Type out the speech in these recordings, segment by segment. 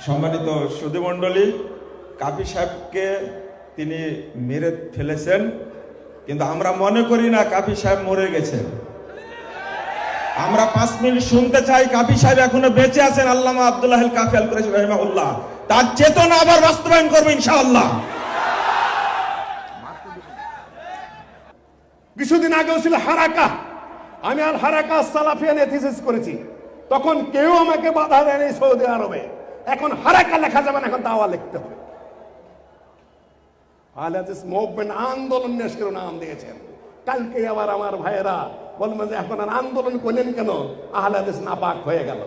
সম্মানিত সুধীমণ্ডলী, কাফি সাহেবকে তিনি মেরে ফেলেছেন, কিন্তু আমরা মনে করি না কাফি সাহেব মরে গেছেন। আমরা 5 মিনিট শুনতে চাই কাফি সাহেব এখনো বেঁচে আছেন। আল্লামা আব্দুল্লাহ আল কাফি আল কুরাইশি রাহিমাহুল্লাহ তার চেতনা আবার বাস্তবায়ন করবে ইনশাআল্লাহ। কিছুদিন আগেও ছিল হারাকা, আমি আর হারাকা সালাফিয়ান থিসিস করেছি, তখন কেউ আমাকে বাধা দেয়নি সৌদি আরবে। এখন হারাকা লেখা যাবে না, এখন দাওয়া লিখতে হবে। আহলে হাদিস মুভমেন্ট আন্দোলন নেশকের নাম দিয়েছেন। কালকে আবার আমার ভাইয়েরা বলবেন যে এখন আর আন্দোলন করলেন কেন, আহলে হাদিস নাপাক হয়ে গেল।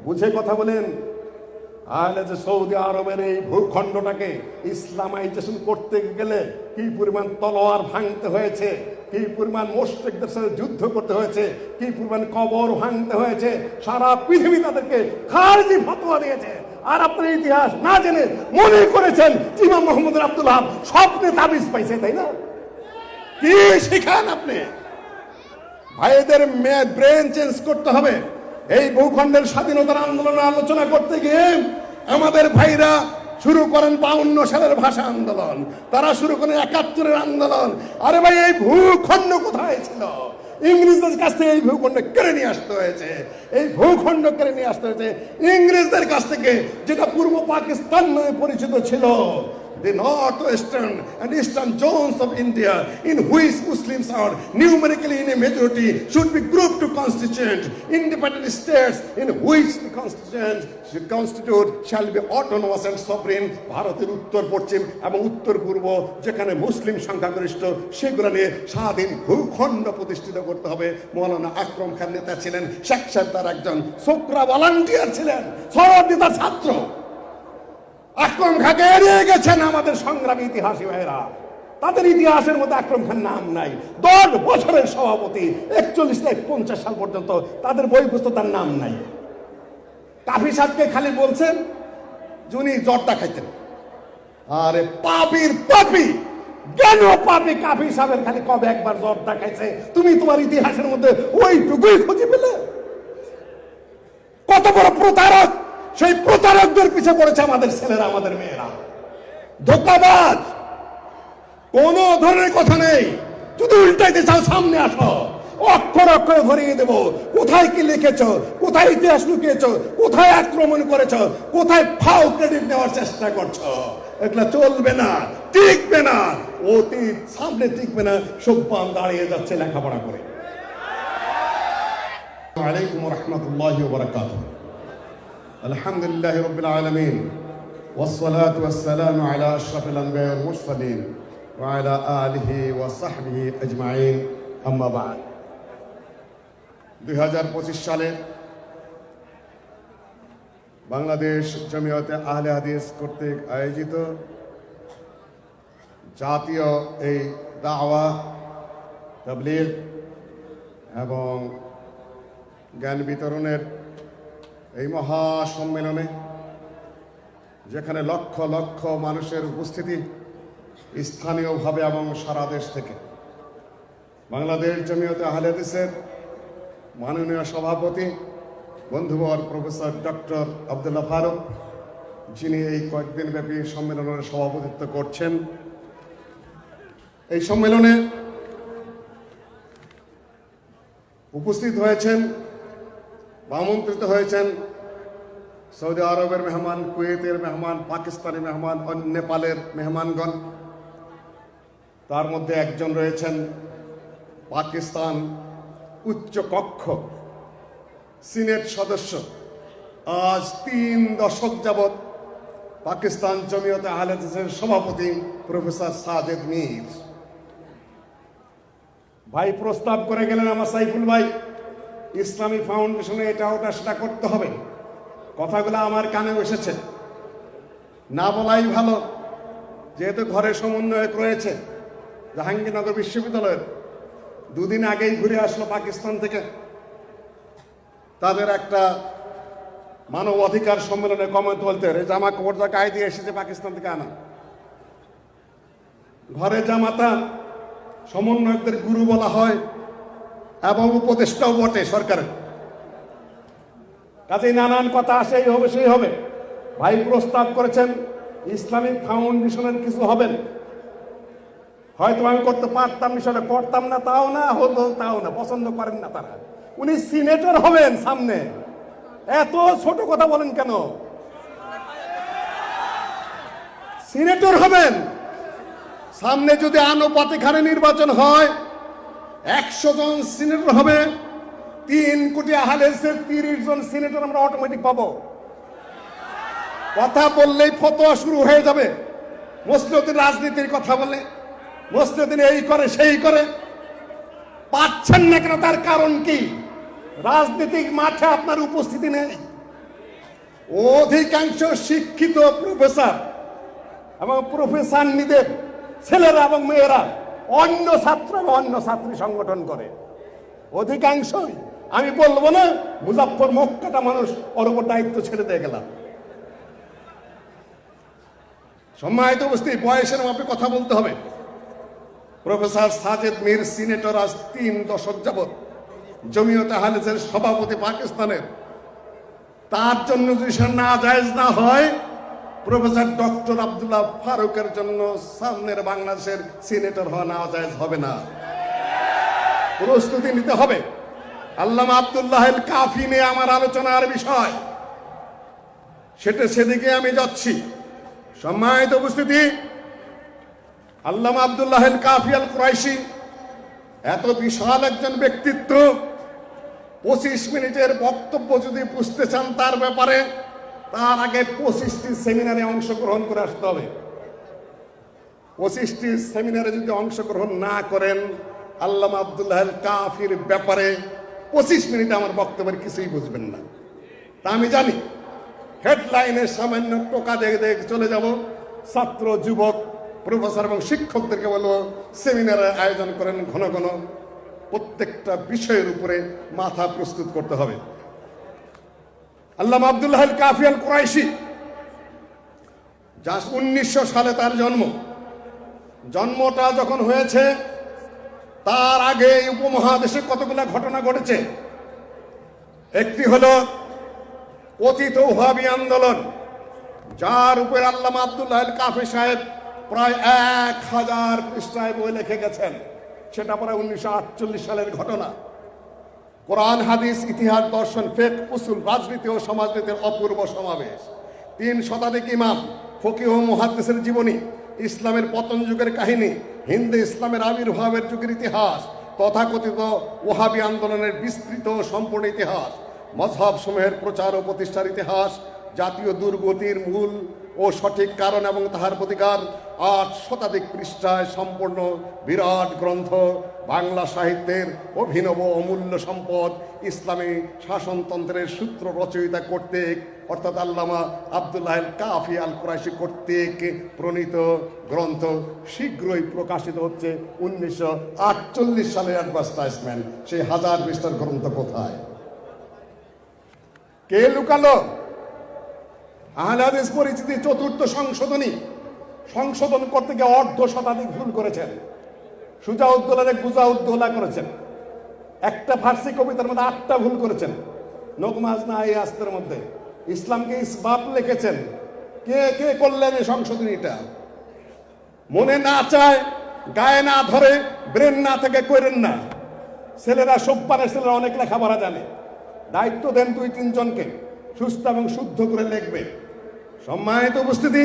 বুঝে কথা বলেন। আহলে হাদিস সৌদি আরবের এই ভূখণ্ডটাকে ইসলামাইজেশন করতে গেলে কি পরিমাণ তলোয়ার ভাঙতে হয়েছে, কি পরিমাণ মুশরিকদের সাথে যুদ্ধ করতে হয়েছে, কি পরিমাণ কবর ভাঙতে হয়েছে, সারা পৃথিবী তাদেরকে খারিজি ফতোয়া দিয়েছে। আর আপনার ইতিহাস না জেনে মনে করেছেন ইমাম মুহাম্মদ আব্দুল্লাহ স্বপ্নে তাবিজ পাইছে, তাই না? কি শিখান আপনি? ভাইদের ব্রেন চেঞ্জ করতে হবে। এই ভূখণ্ডের স্বাধীনতার আন্দোলনে আলোচনা করতে গিয়ে আমাদের ভাইরা শুরু করেন 52 সালের ভাষা আন্দোলন, তারা শুরু করেন 71-এর আন্দোলন। আরে ভাই, এই ভূখণ্ড কোথায় ছিল? ইংরেজদের কাছ থেকে এই ভূখণ্ড কেড়ে নিয়ে আসতে হয়েছে। এই ভূখণ্ড কেড়ে নিয়ে আসতে হয়েছে ইংরেজদের কাছ থেকে, যেটা পূর্ব পাকিস্তান নামে পরিচিত ছিল। The northwestern and eastern zones of India, in which Muslims are numerically in a majority, should be grouped to constituent independent states, in which the constitute shall be autonomous and sovereign. ভারতের উত্তর পশ্চিম এবং উত্তর পূর্ব যেখানে মুসলিম সংখ্যাগরিষ্ঠ, সেগুলো নিয়ে স্বাধীন ভূখণ্ড প্রতিষ্ঠিত করতে হবে। মৌলানা আকরম খান নেতা ছিলেন, শেখ সাহেব তার একজন ছোকরা ভলান্টিয়ার ছিলেন, সরদিতার ছাত্র। আকরম খানকে এড়িয়ে গেছেন আমাদের সংগ্রামী ইতিহাসী ভাইয়েরা। তাদের ইতিহাসের মধ্যে আকরম খান নাম নাই। 10 বছরের সভাপতি, 41 থেকে 50 সাল পর্যন্ত তাদের বই পুস্তক নাম নাই। কাফি সাহেবকে খালি বলছেন যিনি জর্দা খাইতেন। আরে পাপির পাপি, কেন পাপি কাফি সাহেবের খালি কবে একবার জর্দা খাইছে তুমি তোমার ইতিহাসের মধ্যে ওইটুকুই খুঁজে পেলে? কত বড় প্রতারক! সেই প্রতারকদের পিছে পড়েছে আমাদের ছেলেরা, আমাদের মেয়েরা। ধোঁকাবাজ, কোন ধরনের কথা নেই। যদি উল্টাইতে চাও সামনে আসো, অক্ষর অক্ষরে ধরিয়ে দেব। কোথায় কি লিখেছ, কোথায় ইতিহাস লুকিয়েছ, কোথায় আক্রমণ করেছ, কোথায় ফাও ক্রেডিট নেওয়ার চেষ্টা করছো। এগুলা চলবে না, টিকবে না। অতীত সামনে টিকবে না, সব্বান দাঁড়িয়ে যাচ্ছে লেখাপড়া করে। আলাইকুম রহমতুল্লাহি ওয়া বারাকাতুহু। আলহামদুলিল্লাহি রাব্বিল আলামিন, ওয়াসসালাতু ওয়াসসালামু আলা আশরাফিল আনবিয়া ওয়াল মুরসালিন ওয়া আলা আলিহি ওয়া সাহবিহি আজমাইন, আম্মা বা'দ। 2025 সালে বাংলাদেশ জমিয়তে আহলে হাদিস কর্তৃক আয়োজিত জাতীয় এই দাওয়া, তাবলীগ এবং জ্ঞান বিতরণের এই মহা সম্মেলনে, যেখানে লক্ষ লক্ষ মানুষের উপস্থিতি স্থানীয়ভাবে এবং সারা দেশ থেকে, বাংলাদেশ জমিয়তে আহলে হাদিসের মাননীয় সভাপতি বন্ধুবর প্রফেসর ডক্টর আব্দুল্লাহ ফারুক, যিনি এই কয়েকদিন ব্যাপী সম্মেলনের সভাপতিত্ব করছেন। এই সম্মেলনে উপস্থিত হয়েছেন বা আমন্ত্রিত হয়েছেন সৌদি আরবের মেহমান, কুয়েতের মেহমান, পাকিস্তানি মেহমান, নেপালের মেহমানগণ। তার মধ্যে একজন রয়েছেন পাকিস্তান উচ্চ কক্ষ সিনেট সদস্য, আজ 3 দশক যাবৎ পাকিস্তান জমিয়তে আহলে হাদিসের সভাপতি প্রফেসর সাজেদ মীর ভাই প্রস্তাব করে গেলেন, আমার সাইফুল ভাই ইসলামী ফাউন্ডেশনে এটা ওটা সেটা করতে হবে। কথাগুলো আমার কানেও এসেছে, না বলাই ভালো, যেহেতু ঘরে সমন্বয়ক রয়েছে জাহাঙ্গীরনগর বিশ্ববিদ্যালয়ের। 2 দিন আগেই ঘুরে আসলো পাকিস্তান থেকে। তাদের একটা মানব অধিকার সম্মেলনে কমেন্ট বলতে, জামা কাপড় যা গায়ে দিয়ে এসেছে পাকিস্তান থেকে আনা। ঘরে জামাতা সমন্বয়কদের গুরু বলা হয় এবং উপদেষ্টাও বটে সরকারের। কাজেই নানান কথা আসে, এই হবে সেই হবে। ভাই প্রস্তাব করেছেন ইসলামিক ফাউন্ডেশনের কিছু হবেন, হয়তো আমি করতে পারতাম, বিষয়টা করতাম না, তাও না হতো, তাও না, পছন্দ করেন না তারা। উনি সিনেটর হবেন সামনে, এত ছোট কথা বলেন কেন? সিনেটর হবেন সামনে, যদি আনুপাতিক হারে নির্বাচন হয় 100 জন সিনেটর হবে, 3 কোটি আহলে হাদিসের 30 জন সিনেটর আমরা অটোমেটিক পাবো। কথা বললেই ফতোয়া শুরু হয়ে যাবে, মুসলিমদের রাজনীতির কথা বলে, মুসলিমদের এই করে সেই করে। পাচ্ছেন না কেন? তার কারণ কি? রাজনৈতিক মাঠে আপনার উপস্থিতি নেই। অধিকাংশ শিক্ষিত প্রফেসর এবং প্রফেসর নিদের ছেলেরা এবং মেয়েরা অন্য ছাত্র এবং অন্য ছাত্রী সংগঠন করে, অধিকাংশই। আমি বলবো না মুজাফফর মক্কাটা মানুষ ওর উপর দায়িত্ব ছেড়ে দিয়ে গেলাম। সম্মানিত উপস্থিতি, বয়সের মাপে কথা বলতে হবে। প্রফেসর সাজেদ মীর সিনেটর আজ 3 দশক যাবৎ জমিয়তে আহলে হাদিসের সভাপতি পাকিস্তানের। তার জন্য যদি সে নাজায়েজ না হয়, প্রফেসর ডক্টর আব্দুল্লাহ ফারুকের জন্য সামনের বাংলাদেশের সিনেটর হওয়া নাজায়েজ হবে না। প্রস্তুতি নিতে হবে। আল্লামা আব্দুল্লাহ আল কাফি নিয়ে আমার আলোচনার বিষয়, সেদিকে আমি যাচ্ছি। সম্মানিত উপস্থিতি, আল্লামা আব্দুল্লাহ আল কাফি আল কুরাইশি এত বিশাল একজন ব্যক্তিত্ব, 25 মিনিটের বক্তব্য যদি বুঝতে চান তার ব্যাপারে, তার আগে 25টি সেমিনারে অংশগ্রহণ করে আসতে হবে। 25টি সেমিনারে যদি অংশগ্রহণ না করেন, আল্লামা আব্দুল্লাহ আল কাফির ব্যাপারে 25 মিনিটে আমার বক্তব্যের কিছুই বুঝবেন না। তা আমি জানি, হেডলাইনের সামান্য টোকা দেখে দেখে চলে যাব। ছাত্র, যুবক, প্রফেসর এবং শিক্ষকদেরকে বলবো সেমিনারের আয়োজন করেন ঘন ঘন, প্রত্যেকটা বিষয়ের উপরে মাথা প্রস্তুত করতে হবে। আল্লামা আব্দুল্লাহ আল কাফি আল কুরাইশি, যা 1900 সালে তার জন্মটা যখন হয়েছে, তার আগে এই উপমহাদেশে কতগুলো ঘটনা ঘটেছে। একটি হলো কথিত ওহাবি আন্দোলন, যার উপর আল্লামা আব্দুল্লাহ আল কাফি সাহেব প্রায় 1000 পৃষ্ঠায় বই লিখে গেছেন। সেটা প্রায় 1948 সালের ঘটনা। কোরআন, হাদিস, ইতিহাস, দর্শন, ফিকহ, উসুল, রাজনীতি ও সমাজনীতির অপূর্ব সমাবেশ। 3 শতাধিক ইমাম, ফকিহ ও মুহাদ্দিসের জীবনী, ইসলামের পতন যুগের কাহিনী, হিন্দু ইসলামের আবির্ভাবের যুগের ইতিহাস, তথাকথিত ওহাবি আন্দোলনের বিস্তৃত ও সম্পূর্ণ ইতিহাস, মযহব সমূহের প্রচার ও প্রতিষ্ঠার ইতিহাস, জাতীয় দুর্গতির মূল ও সঠিক কারণ এবং তাহার প্রতিকার। 8 শতাধিক পৃষ্ঠায় সম্পূর্ণ বিরাট গ্রন্থ, বাংলা সাহিত্যের অভিনব অমূল্য সম্পদ, ইসলামী শাসনতন্ত্রের সূত্র রচয়িতা কর্তৃক অর্থাৎ আল্লামা আব্দুল্লাহ আল কাফি আল কুরাইশি কর্তৃক প্রণীত গ্রন্থ শীঘ্রই প্রকাশিত হচ্ছে। 1948 সালের অ্যাডভার্টাইজমেন্ট। সেই 1000 পৃষ্ঠার গ্রন্থ কোথায়? কে লুকালো? আহলে হাদিস পরিচিতি 4th সংশোধন করতে গিয়ে 1/2 শতাধিক ভুল করেছেন। সুজাউদ্দৌলা গুজাউদ্দৌলা করেছেন। একটা ফার্সি কবিতার মধ্যে 8টা ভুল করেছেন। নগমাজ না এই আস্তের মধ্যে ইসলামকে ইসবাব লিখেছেন। কে কে করলেন এই সংশোধনীটা? মনে না চায়, গায়ে না ধরে, ব্রেন না থেকে করেন না। ছেলেরা সোপানের ছেলেরা অনেক লেখাপড়া জানে, দায়িত্ব দেন 2-3 জনকে সুস্থ এবং শুদ্ধ করে লিখবে। সম্মানিত উপস্থিতি,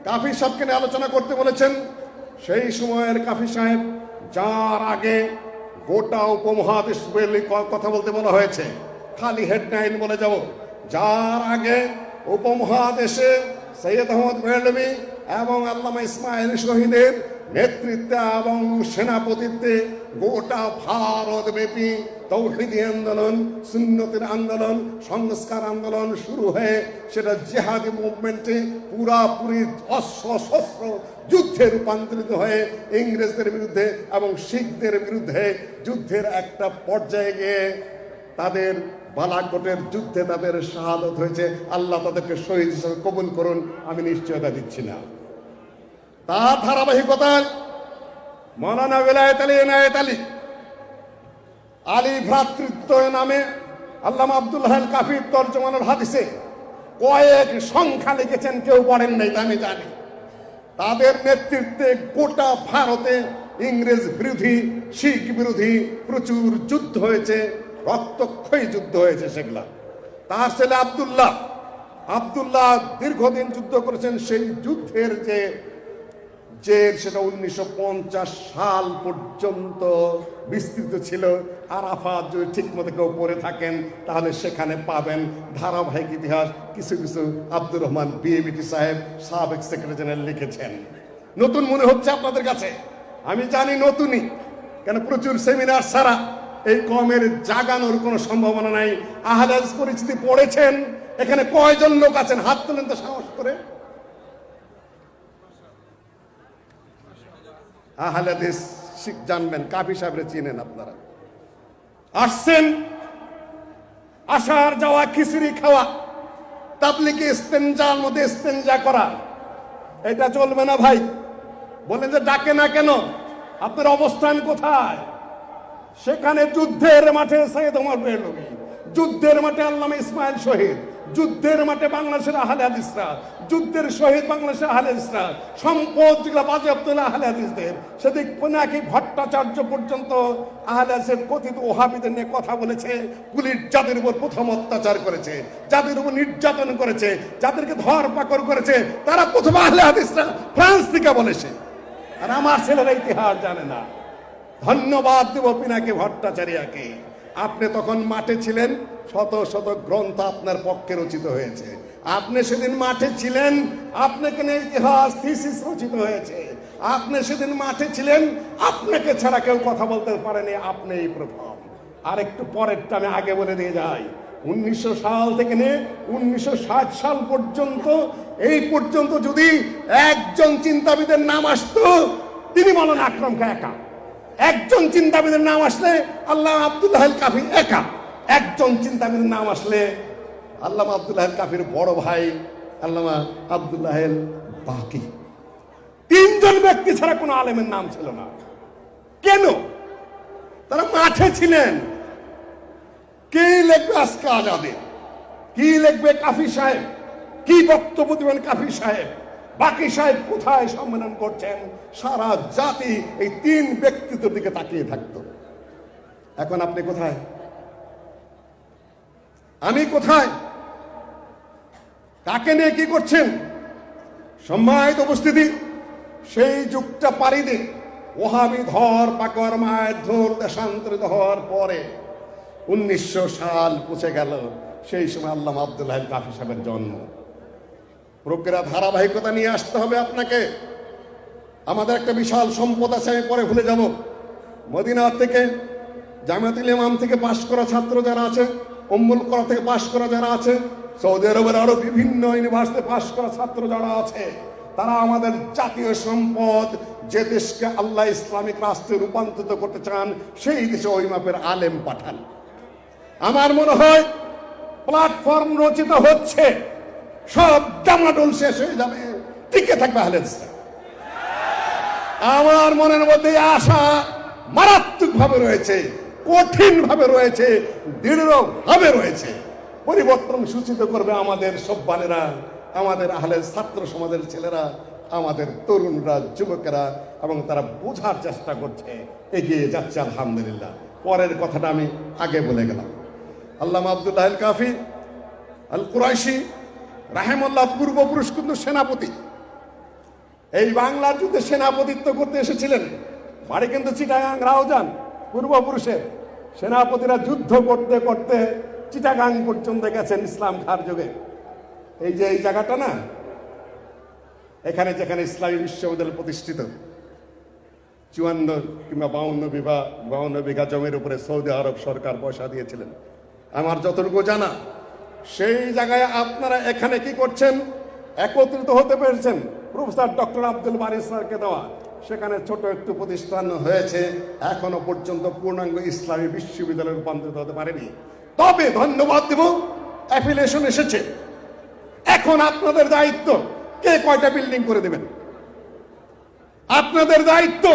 কাফি সাহেবকে নিয়ে আলোচনা করতে বলেছেন। সেই সময়ের কাফি সাহেব, যার আগে গোটা উপমহাদেশ কথা বলতে বলা হয়েছে, খালি হেডলাইন বলে যাব। যার আগে উপমহাদেশে সৈয়দ আহমদ বেরলভী এবং আল্লামা ইসমাইল শহীদের নেতৃত্বে এবং সেনাপতিত্বে গোটা ভারতব্যাপী তৌহিদি আন্দোলন, সুন্নতের আন্দোলন, সংস্কার আন্দোলন শুরু হয়ে সেটা জিহাদি মুভমেন্টে পুরাপুরি অস্ত্র যুদ্ধে রূপান্তরিত হয়ে ইংরেজদের বিরুদ্ধে এবং শিখদের বিরুদ্ধে যুদ্ধের একটা পর্যায়ে গিয়ে তাদের বালাকোটের যুদ্ধে তাদের শাহাদত হয়েছে। আল্লাহ তাদেরকে শহীদ হিসেবে কবুল করুন, আমি নিশ্চয়তা দিচ্ছি না। তার ধারাবাহিকতায় মৌলানা বেলায়েত আলী এনায়েত আলী আলী ভ্রাতৃত্ব নামে আল্লামা আব্দুল্লাহ আল কাফির তরজমানুল হাদিসে কয়েক সংখ্যা লিখেছেন, কেউ পড়েন নাই, তা আমি জানি। তাদের নেতৃত্বে গোটা ভারতে ইংরেজ বিরোধী, শিখ বিরোধী প্রচুর যুদ্ধ হয়েছে, রক্তক্ষয়ী যুদ্ধ হয়েছে সেগুলা। তার ছেলে আব্দুল্লাহ দীর্ঘদিন যুদ্ধ করেছেন। সেই যুদ্ধের যে সেটা 1950 সাল পর্যন্ত বিস্তৃত ছিল। আরাফাত যদি ঠিক মতো কেউ পড়ে থাকেন তাহলে সেখানে পাবেন ধারাবাহিক ইতিহাস। কিছু কিছু আব্দুর রহমান বিএবিটি সাহেব, সাবেক সেক্রেটারি জেনারেল লিখেছেন। নতুন মনে হচ্ছে আপনাদের কাছে, আমি জানি নতুনই, কেন প্রচুর সেমিনার ছাড়া এই কমের জাগানোর কোনো সম্ভাবনা নাই। আহলে হাদিস পরিচিতি পড়েছেন? এখানে কয়জন লোক আছেন? হাত তোলেন তো সাহস করে। আহলে হাদিস শিখ জানবেন, কাফি সাহেবরে চিনেন আপনারা। আসছেন, আসার যাওয়া, খিচুড়ি খাওয়া, তাবলিগে ইস্তেনজার মধ্যে ইস্তেনজা করা, এটা চলবে না ভাই। বলেন যে ডাকে না কেন? আপনার অবস্থান কোথায়? সেখানে যুদ্ধের মাঠে সৈয়দ ওমর বেরলভী, যুদ্ধের মাঠে আল্লামা ইসমাইল শহীদ, যুদ্ধের মাঠে বাংলাদেশের আহলে হাদিসরা, যুদ্ধের শহীদ বাংলাদেশের আহলে হাদিসরা, সম্পদ যেগুলো বাজেয়াপ্ত হলো আহলে হাদিসদের। সেদিক পিনাকি ভট্টাচার্য পর্যন্ত আহলে হাদিসের কথিত ওহাবিদের নিয়ে কথা বলেছে। পুলিশ যাদের উপর প্রথম অত্যাচার করেছে, যাদের উপর নির্যাতন করেছে, যাদেরকে ধরপাকড় করেছে, তারা প্রথম আহলে হাদিসরা ফ্রান্স থেকে বলেছে। আর আমার ছেলেরা ইতিহাস জানে না। ধন্যবাদ দেব পিনাকি ভট্টাচার্যকে। আপনি তখন মাঠে ছিলেন, শত শত গ্রন্থ আপনার পক্ষে রচিত হয়েছে। আপনি সেদিন মাঠে ছিলেন, আপনাকে নিয়ে ইতিহাস থিসিস রচিত হয়েছে। আপনি সেদিন মাঠে ছিলেন, আপনাকে ছাড়া কেউ কথা বলতে পারেনি, আপনিই প্রথম। আর একটু পরেরটা আমি আগে বলে দিয়ে যাই। 1900 সাল থেকে নিয়ে 1960 সাল পর্যন্ত, এই পর্যন্ত যদি একজন চিন্তাবিদের নাম আসতো, তিনি মৌলানা আকরাম খাঁ একা। একজন চিন্তাবিদের নাম আসলে আল্লামা আব্দুল্লাহ আল কাফি একা। একজন চিন্তাবিদের নাম আসলে আল্লামা আব্দুল্লাহ আল কাফির বড় ভাই আল্লামা আব্দুল্লাহ আল বাকি। তিনজন ব্যক্তি ছাড়া কোনো আলেমের নাম ছিল না। কেন? তারা মাঠে ছিলেন। কি লিখবে আজকে আজাদে? কি লিখবে কাফি সাহেব? কি বক্তব্য দেবেন কাফি সাহেব? বাকি সাহেব কোথায় সম্মেলন করছেন? সারা জাতি এই তিন ব্যক্তিত্বের দিকে তাকিয়ে থাকতো। এখন আপনি কোথায়? আমি কোথায়? কাকে নিয়ে কি করছেন? সম্মানিত উপস্থিতি, সেই যুগটা পাড়ি দিয়ে ওহাবি ধর পাকর মায়ের ধর দেশান্তরিত হওয়ার পরে 1900 সাল পৌঁছে গেল। সেই সময় আল্লামা আব্দুল্লাহ আল কাফি সাহেবের জন্ম। প্রক্রিয়া ধারাবাহিকতা নিয়ে আসতে হবে আপনাকে। আমাদের একটা বিশাল সম্পদ আছে, আমি পরে ভুলে যাব। মদিনা থেকে, জামিয়াতুল ইমাম থেকে পাশ করা ছাত্র যারা আছে, উম্মুল কোরা থেকে পাশ করা যারা আছে, সৌদি আরবের আরো বিভিন্ন ইউনিভার্সিটি পাশ করা ছাত্র যারা আছে, তারা আমাদের জাতীয় সম্পদ। যে দেশকে আল্লাহ ইসলামিক রাষ্ট্রে রূপান্তরিত করতে চান, সেই দেশে ওই মাপের আলেম পাঠান। আমার মনে হয় প্ল্যাটফর্ম রচিত হচ্ছে, সব ডামাডোল শেষ হয়ে যাবে, টিকে থাকবে আহলে হাদিসরা। আমার মনের মধ্যে আশা মারাত্মক ভাবে রয়েছে, কঠিন ভাবে রয়েছে, দৃঢ় ভাবে রয়েছে। পরিবর্তন সূচিত করবে আমাদের সব্বানেরা, আমাদের আহলে ছাত্র সমাজের ছেলেরা, আমাদের তরুণরা, যুবকেরা, এবং তারা বোঝার চেষ্টা করছে, এগিয়ে যাচ্ছে আলহামদুলিল্লাহ। পরের কথাটা আমি আগে বলে গেলাম। আল্লামা আব্দুল্লাহ আল কাফি আল কুরাইশি রাহেমাল্লাহ পূর্বপুরুষ কিন্তু সেনাপতি। এই বাংলার যুদ্ধে সেনাপতিত্ব করতে এসেছিলেন। বাড়ি কিন্তু চিটাগাং রাউজান। পূর্বপুরুষের সেনাপতিরা যুদ্ধ করতে করতে চিটাগাং পর্যন্ত গেছেন ইসলাম খার যুগে। এই যে এই জায়গাটা না, এখানে যেখানে ইসলামী বিশ্ববিদ্যালয় প্রতিষ্ঠিত, 54 কিংবা 52 বিঘা জমির উপরে সৌদি আরব সরকার পয়সা দিয়েছিলেন আমার যতটুকু জানা। সেই জায়গায় আপনারা এখানে কি করছেন? একত্রিত হতে পেরেছেন প্রফেসর ডক্টর আব্দুল বারী স্যারকে দেওয়া। সেখানে ছোট একটু প্রতিষ্ঠান হয়েছে, এখনো পর্যন্ত পূর্ণাঙ্গ ইসলামী বিশ্ববিদ্যালয়ে রূপান্তরিত হতে পারেনি। তবে ধন্যবাদ দেব, অ্যাফিলিয়েশন এসেছে। এখন আপনাদের দায়িত্ব, কে কয়টা বিল্ডিং করে দেবেন? আপনাদের দায়িত্ব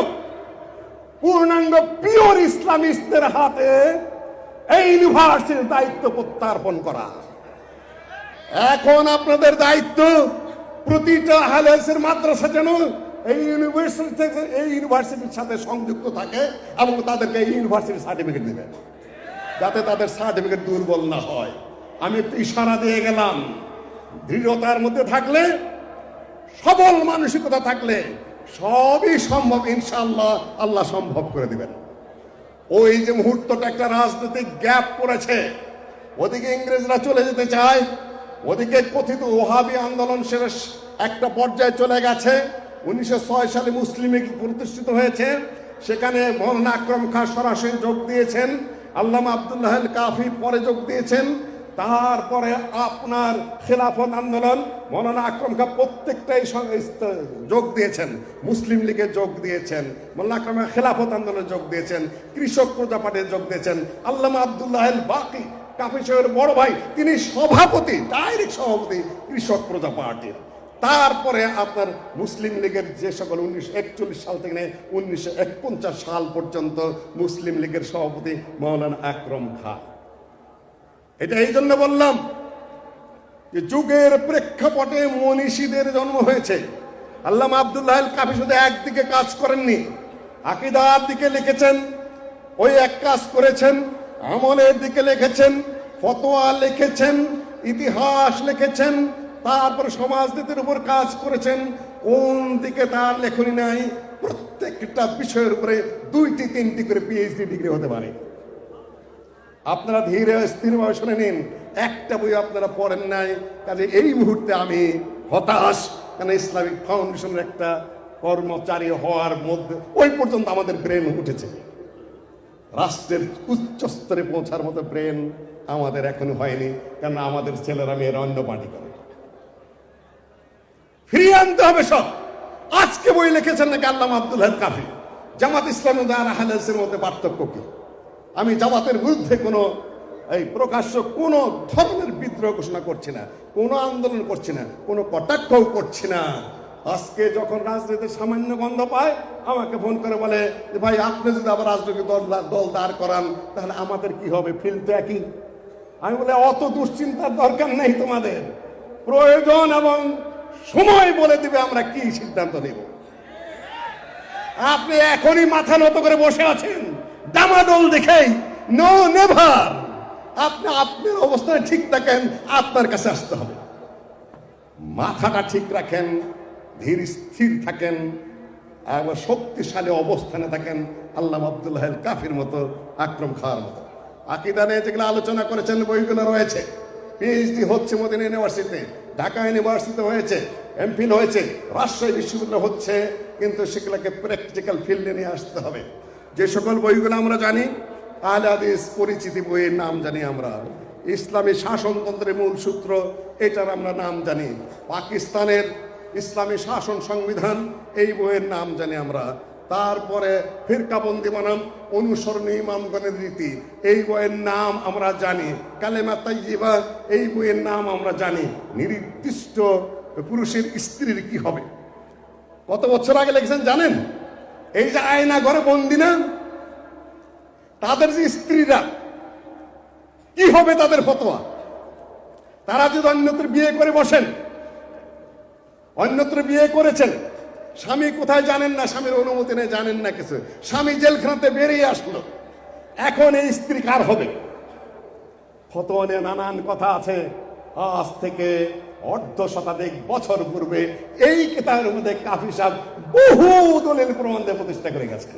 পূর্ণাঙ্গ পিওর ইসলামিস্টদের হাতে এই ইউনিভার্সিটির দায়িত্ব প্রত্যার্পণ করা। এখন আপনাদের দায়িত্ব প্রতিটা হালেসের মাদ্রাসা যেন এই ইউনিভার্সিটির সাথে সংযুক্ত থাকে এবং তাদেরকে এই ইউনিভার্সিটির সার্টিফিকেট দিবে, যাতে তাদের সার্টিফিকেট দুর্বল না হয়। আমি একটু ইশারা দিয়ে গেলাম, দৃঢ়তার মধ্যে থাকলে, সবল মানসিকতা থাকলে সবই সম্ভব, ইনশাআল্লাহ আল্লাহ সম্ভব করে দিবেন। ওই যে মুহূর্তটা একটা রাজনৈতিক গ্যাপ পড়েছে, ওদিকে ইংরেজরা চলে যেতে চায়, ওদিকে কথিত ওহাবি আন্দোলন শেষ একটা পর্যায়ে চলে গেছে। 1906 সালে মুসলিম লীগ প্রতিষ্ঠিত হয়েছে, সেখানে মৌলানা আকরম খান সরাসরি যোগ দিয়েছেন, আল্লামা আব্দুল্লাহ আল কাফি পরে যোগ দিয়েছেন। তারপরে আপনার খেলাফত আন্দোলন, মৌলানা আকরম খান প্রত্যেকটাই যোগ দিয়েছেন, মুসলিম লীগে যোগ দিয়েছেন, মৌলানা আকরম খান খেলাফত আন্দোলনে যোগ দিয়েছেন, কৃষক প্রজা পার্টিতে যোগ দিয়েছেন। আল্লামা আব্দুল্লাহ আল বাকি কাফি সাহেবের বড় ভাই, তিনি সভাপতি, ডাইরেক্ট সভাপতি কৃষক প্রজা পার্টির। তারপরে আপনার মুসলিম লীগের যে সকল 1941 সাল থেকে 1949 সাল পর্যন্ত মুসলিম লীগের সভাপতি মৌলানা আকরম খান। এটা এই জন্য বললাম যে যুগের প্রেক্ষাপটে মনীষীদের জন্ম হয়েছে। আল্লামা আব্দুল্লাহ আল কাফি শুধু একদিকে কাজ করেননি, আকীদার দিকে লিখেছেন, ওই এক কাজ করেছেন, আমলের দিকে লিখেছেন, ফতোয়া লিখেছেন, ইতিহাস লিখেছেন, তারপর সমাজনীতির উপর কাজ করেছেন। কোন দিকে তার লেখনী নাই? প্রত্যেকটা বিষয়ের উপরে 2টি 3টি করে পিএইচডি ডিগ্রি হতে পারে। আপনারা ধীরে স্থিরভাবে শুনে নিন, একটা বই আপনারা পড়েন নাই, কাজে এই মুহূর্তে আমি হতাশ, কেন ইসলামিক ফাউন্ডেশনের একটা কর্মচারী হওয়ার মধ্যে ওই পর্যন্ত আমাদের ব্রেন উঠেছে, রাষ্ট্রের উচ্চ স্তরে পৌঁছার মতো ব্রেন আমাদের এখনো হয়নি, কেন আমাদের ছেলেরা মেয়েরা অন্য পার্টি করে। ফিরিয়ে আনতে হবে সব। আজকে বই লিখেছেন নাকি আল্লামা আব্দুল্লাহ আল কাফি। জামাত ইসলামী আর আহলের মধ্যে পার্থক্য কি? আমি জামাতের বিরুদ্ধে কোনো প্রকাশ্য কোনো ধরনের বিদ্রোহ ঘোষণা করছি না, কোনো আন্দোলন করছি না, কোনো কটাক্ষও করছি না। আজকে যখন রাজনীতির সামান্য গন্ধ পায় আমাকে ফোন করে বলে যে ভাই আপনি যদি আবার রাজনৈতিক দল দাঁড় করান তাহলে আমাদের কি হবে, ফিল তো একই। আমি বলে অত দুশ্চিন্তার দরকার নেই তোমাদের, প্রয়োজন এবং সময় বলে দিবে আমরা কি সিদ্ধান্ত নেব। আপনি এখনই মাথা নত করে বসে আছেন ডামাডোল দেখেই, নো নেভার। আপনি আপনার অবস্থানে ঠিক থাকেন, আপনার কাছে আসতে হবে। মাথাটা ঠিক রাখেন, ধীর স্থির থাকেন, একবার শক্তিশালী অবস্থানে থাকেন, আল্লামা আব্দুল্লাহ আল কাফির মতো, আকরম খাঁর মতো। আকীদা নিয়ে যেগুলো আলোচনা করেছেন বইগুলো রয়েছে, পিএইচডি হচ্ছে মদিনা ইউনিভার্সিটিতে, ঢাকা ইউনিভার্সিটিতে হয়েছে, এমফিল হয়েছে, রাজশাহী বিশ্ববিদ্যালয় হচ্ছে, কিন্তু সেগুলোকে প্র্যাকটিক্যাল ফিল্ডে নিয়ে আসতে হবে। যে সকল বইগুলো আমরা জানি, আহলে হাদিস পরিচিতি বইয়ের নাম জানি আমরা, ইসলামী শাসনতন্ত্রের মূল সূত্র এটার আমরা নাম জানি, পাকিস্তানের ইসলামী শাসন সংবিধান এই বইয়ের নাম জানি আমরা, তারপরে ফিরকাবন্দি বনাম অনুসরণীয় ইমামগণের রীতি এই বইয়ের নাম আমরা জানি, কালেমা তাইয়্যিবা এই বইয়ের নাম আমরা জানি, নির্দিষ্ট পুরুষের স্ত্রীর কি হবে কত বছর আগে লিখেছেন জানেন? এই যে আয়না ঘরে বন্দি না, তাদের যে স্ত্রীরা কি হবে তাদের ফতোয়া। তারা যদি অন্যত্র বিয়ে করে বসেন, অন্যত্র বিয়ে করেছেন, স্বামী কোথায় জানেন না, স্বামীর অনুমতি নেই, জানেন না কিছু, স্বামী জেলখানাতে বেরিয়ে আসলো, এখন এই স্ত্রী কার হবে? ফতোয়া নিয়ে নানান কথা আছে। আজ থেকে অর্ধ শতাধিক বছর পূর্বে এই কিতাবের মধ্যে কাফি সাহেব বহু দলিল প্রমাণ দিয়ে প্রতিষ্ঠা করে গেছে।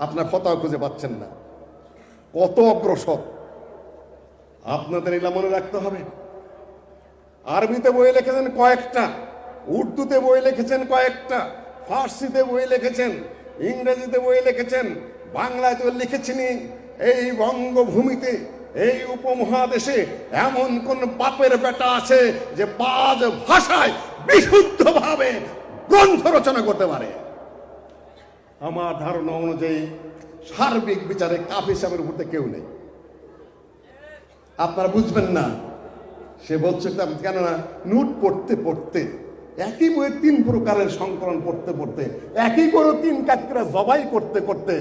আপনার ফতোয়া খুঁজে পাচ্ছেন না, কত অগ্রসর। আপনাদের এগুলা মনে রাখতে হবে। আরবিতে বই লিখেছেন কয়েকটা, উর্দুতে বই লিখেছেন কয়েকটা, ফার্সিতে বই লিখেছেন, ইংরেজিতে বই লিখেছেন, বাংলায় তো লিখেছেনি। এই বঙ্গভূমিতে, এই উপমহাদেশে এমন কোন বাপের বেটা আছে যে বাজ ভাষায় বিশুদ্ধভাবে গ্রন্থ রচনা করতে পারে? আমার ধারণা অনুযায়ী সার্বিক বিচারে কাফি সাহেবের উপরে কেউ নেই। আপনারা বুঝবেন না, সে বলছে কেননা নোট পড়তে পড়তে, একই বইয়ের 3 প্রকারের সংকলন পড়তে পড়তে, একই করে 3 কাকরা জবাই করতে করতে